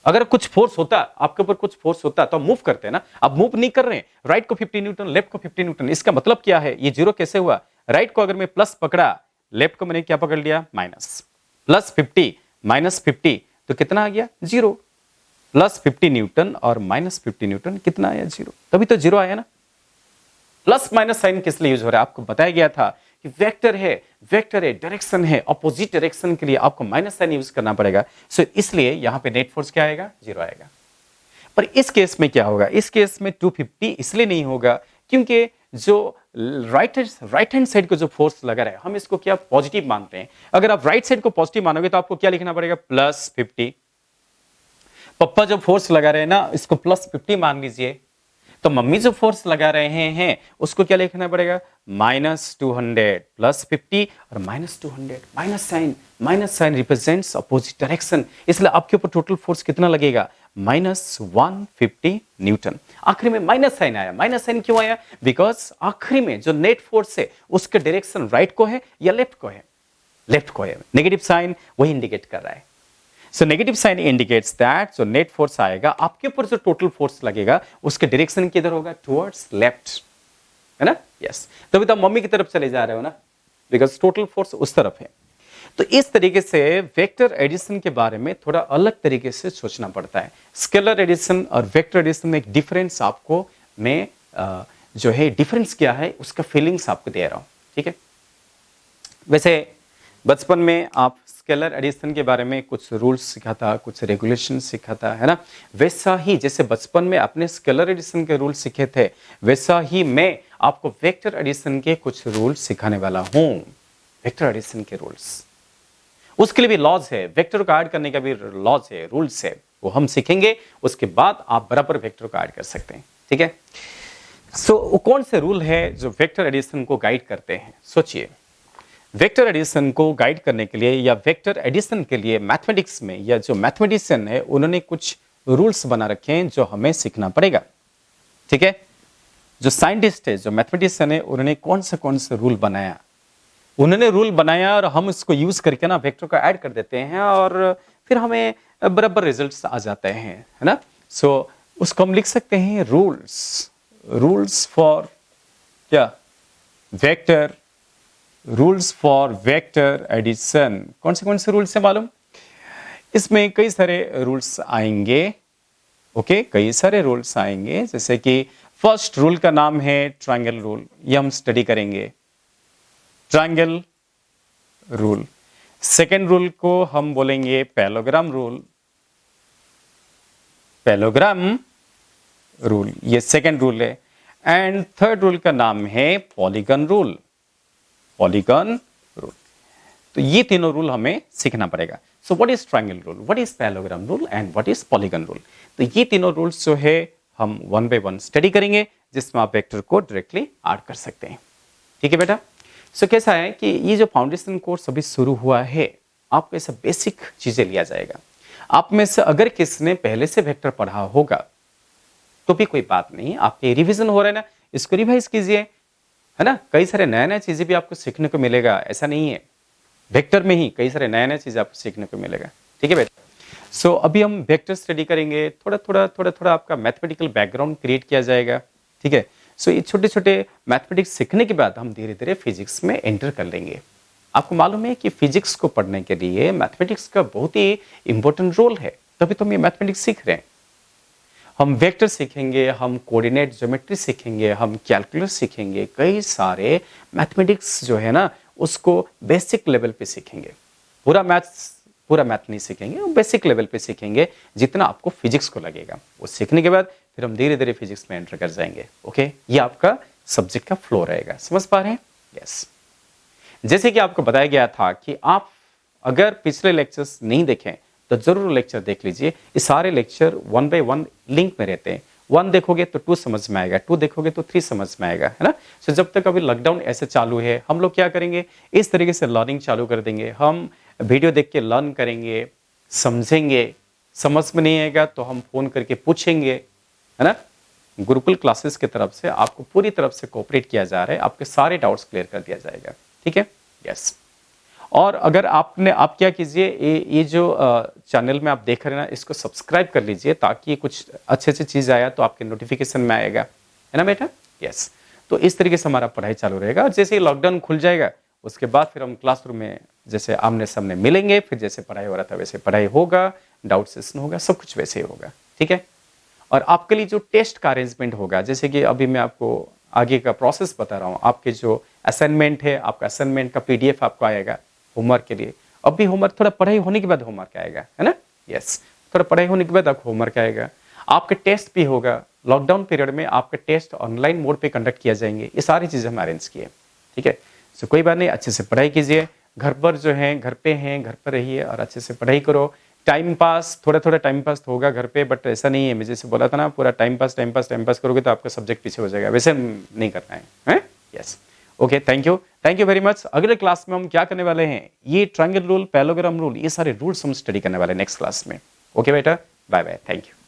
अगर कुछ फोर्स होता, आपके ऊपर कुछ फोर्स होता तो आप मूव करते हैं ना, आप मूव नहीं कर रहे हैं। राइट को 50 न्यूटन, लेफ्ट को 50 न्यूटन, इसका मतलब क्या है? ये जीरो कैसे हुआ? राइट को अगर मैं प्लस पकड़ा, लेफ्ट को मैंने क्या पकड़ लिया? माइनस। प्लस 50 माइनस 50 तो कितना आ गया? जीरो। प्लस 50 न्यूटन और माइनस 50 न्यूटन कितना आया? जीरो। तभी तो जीरो आया ना। प्लस माइनस साइन किस लिए यूज हो रहा है? आपको बताया गया था कि वेक्टर है, वेक्टर है, डायरेक्शन है, अपोजिट डायरेक्शन के लिए आपको माइनस साइन यूज करना पड़ेगा। सो इसलिए यहां पे नेट फोर्स क्या आएगा? जीरो आएगा। पर इस केस में क्या होगा? इस केस में 250 इसलिए नहीं होगा क्योंकि जो राइट हैंड साइड को जो फोर्स लगा रहा है, हम इसको क्या पॉजिटिव मानते हैं। अगर आप राइट साइड को पॉजिटिव मानोगे तो आपको क्या लिखना पड़ेगा? प्लस 50। पप्पा जो फोर्स लगा रहे हैं ना, इसको प्लस 50 मान लीजिए। तो मम्मी जो फोर्स लगा रहे हैं उसको क्या लिखना पड़ेगा? -200 प्लस 50 और -200। Minus sign represents opposite direction, इसलिए आपके ऊपर टोटल फोर्स कितना लगेगा? -150 न्यूटन। आखिरी में माइनस साइन आया। माइनस साइन क्यों आया? बिकॉज आखिरी में जो नेट फोर्स है उसका डायरेक्शन राइट को है या लेफ्ट को है? लेफ्ट को है। नेगेटिव साइन वही इंडिकेट कर रहा है। So negative sign indicates that जो नेट फोर्स आएगा, आपके ऊपर जो टोटल फोर्स लगेगा उसके डायरेक्शन किधर होगा? टुवर्ड्स लेफ्ट, है ना? यस। तभी तो मम्मी की तरफ चले जा रहे हो ना, बिकॉज टोटल फोर्स उस तरफ है। तो इस तरीके से वेक्टर एडिशन के बारे में थोड़ा अलग तरीके से सोचना पड़ता है। स्केलर एडिशन और वेक्टर एडिशन में एक डिफरेंस आपको मैं जो है डिफरेंस क्या है उसका फीलिंग्स आपको दे रहा हूं। ठीक है, वैसे बचपन में आप स्केलर एडिशन के बारे में कुछ रूल्स सीखा था, कुछ रेगुलेशन सीखा था, है ना? वैसा ही जैसे बचपन में आपने स्केलर एडिशन के रूल्स सीखे थे, वैसा ही मैं आपको वेक्टर एडिशन के कुछ रूल्स सिखाने वाला हूं। वेक्टर एडिशन के रूल्स, उसके लिए भी लॉज है, वेक्टर को ऐड करने का भी लॉज है, रूल्स है, वो हम सीखेंगे। उसके बाद आप बराबर वेक्टर को ऐड कर सकते हैं। ठीक है, सो कौन से रूल है जो वेक्टर एडिशन को गाइड करते हैं? सोचिए, वेक्टर एडिशन को गाइड करने के लिए या वेक्टर एडिशन के लिए मैथमेटिक्स में या जो मैथमेटिशियन है उन्होंने कुछ रूल्स बना रखे हैं जो हमें सीखना पड़ेगा। ठीक है, जो साइंटिस्ट है, जो मैथमेटिशियन है, उन्होंने कौन सा रूल बनाया? उन्होंने रूल बनाया और हम इसको यूज करके ना वेक्टर को ऐड कर देते हैं और फिर हमें बराबर रिजल्ट्स आ जाते हैं, है ना? सो उसको हम लिख सकते हैं रूल्स फॉर क्या? Vector, rules for vector addition. कौन से रूल्स है मालूम? इसमें कई सारे रूल्स आएंगे। ओके, कई सारे रूल्स आएंगे, जैसे कि फर्स्ट रूल का नाम है ट्रायंगल रूल, ये हम स्टडी करेंगे। Triangle rule. सेकेंड रूल को हम बोलेंगे पैरेललोग्राम रूल। पैरेललोग्राम रूल, ये सेकेंड रूल है। एंड थर्ड रूल का नाम है पॉलीगन रूल। Polygon rule. तो ये तीनों रूल हमें सीखना पड़ेगा। So what is triangle rule, what is parallelogram rule and what is polygon rule? तो ये तीनों रूल्स जो है हम वन बाय वन स्टडी करेंगे, जिसमें आप वेक्टर को डायरेक्टली ऐड कर सकते हैं। ठीक है बेटा? सो कैसा है कि ये जो फाउंडेशन कोर्स अभी शुरू हुआ है, आपको ऐसा बेसिक चीजें लिया जाएगा। आप में से अगर किसने पहले से वेक्टर पढ़ा होगा तो भी कोई बात नहीं, आपके रिवीजन हो रहा है ना, इसको रिवाइज कीजिए, है ना। कई सारे नया नया चीजें भी आपको सीखने को मिलेगा, ऐसा नहीं है, वेक्टर में ही कई सारे नया नया चीजें आपको सीखने को मिलेगा। ठीक है बेटा। सो अभी हम वेक्टर स्टडी करेंगे, थोड़ा थोड़ा आपका मैथमेटिकल बैकग्राउंड क्रिएट किया जाएगा। ठीक है। सो ये छोटे छोटे मैथमेटिक्स सीखने के बाद हम धीरे धीरे फिजिक्स में एंटर कर लेंगे। आपको मालूम है कि फिजिक्स को पढ़ने के लिए मैथमेटिक्स का बहुत ही इंपॉर्टेंट रोल है, तभी तो हम ये मैथमेटिक्स सीख रहे हैं। हम वेक्टर सीखेंगे, हम कोऑर्डिनेट ज्योमेट्री सीखेंगे, हम कैलकुलस सीखेंगे, कई सारे मैथमेटिक्स जो है ना उसको बेसिक लेवल पे सीखेंगे। पूरा मैथ नहीं सीखेंगे, बेसिक लेवल पे सीखेंगे जितना आपको फिजिक्स को लगेगा। वो सीखने के बाद फिर हम धीरे धीरे फिजिक्स में एंटर कर जाएंगे। ओके, ये आपका सब्जेक्ट का फ्लो रहेगा। समझ पा रहे हैं? यस। जैसे कि आपको बताया गया था कि आप अगर पिछले लेक्चर्स नहीं देखें तो जरूर लेक्चर देख लीजिए। ये सारे लेक्चर 1 बाय 1 लिंक में रहते हैं। 1 देखोगे तो 2 समझ में आएगा, 2 देखोगे तो 3 समझ में आएगा, है ना। सो जब तक अभी लॉकडाउन ऐसे चालू है, हम लोग क्या करेंगे, इस तरीके से लर्निंग चालू कर देंगे। हम वीडियो देख के लर्न करेंगे, समझेंगे, समझ में नहीं आएगा तो हम फोन करके पूछेंगे, है ना। गुरुकुल क्लासेस की तरफ से आपको पूरी तरफ से कोऑपरेट किया जा रहा है, आपके सारे डाउट्स क्लियर कर दिया जाएगा। ठीक है। यस। और अगर आप क्या कीजिए, ये जो चैनल में आप देख रहे हैं ना, इसको सब्सक्राइब कर लीजिए ताकि कुछ अच्छे अच्छे चीज आया तो आपके नोटिफिकेशन में आएगा, है ना बेटा। यस। तो इस तरीके से हमारा पढ़ाई चालू रहेगा। और जैसे ही लॉकडाउन खुल जाएगा उसके बाद फिर हम क्लासरूम में जैसे आमने सामने मिलेंगे, फिर जैसे पढ़ाई हो रहा था वैसे पढ़ाई होगा, डाउट सेशन होगा, सब कुछ वैसे ही होगा। ठीक है। और आपके लिए जो टेस्ट का अरेंजमेंट होगा, जैसे कि अभी मैं आपको आगे का प्रोसेस बता रहा हूँ, आपके जो असाइनमेंट है, आपका असाइनमेंट का PDF आपको आएगा होमवर्क के लिए। अब भी होमवर्क थोड़ा पढ़ाई होने के बाद होमवर्क आएगा, है ना। यस। थोड़ा पढ़ाई होने के बाद आपको होमवर्क आएगा। आपका टेस्ट भी होगा लॉकडाउन पीरियड में, आपका टेस्ट ऑनलाइन मोड पे कंडक्ट किया जाएंगे। ये सारी चीजें हम अरेंज किए। ठीक है। सो कोई बात नहीं, अच्छे से पढ़ाई कीजिए। घर पर जो है, घर पे हैं, घर पर रहिए और अच्छे से पढ़ाई करो। टाइम पास, थोड़ा टाइम पास होगा घर पे, बट ऐसा नहीं है, मैं जैसे बोला था ना, पूरा टाइम पास करोगे तो आपका सब्जेक्ट पीछे हो जाएगा, वैसे नहीं करना है। Yes. Okay, thank you very much. अगले क्लास में हम क्या करने वाले हैं, ये ट्रायंगल रूल, पैरेललोग्राम रूल, ये सारे रूल्स हम स्टडी करने वाले हैं नेक्स्ट क्लास में। ओके बेटा, बाय बाय, थैंक यू।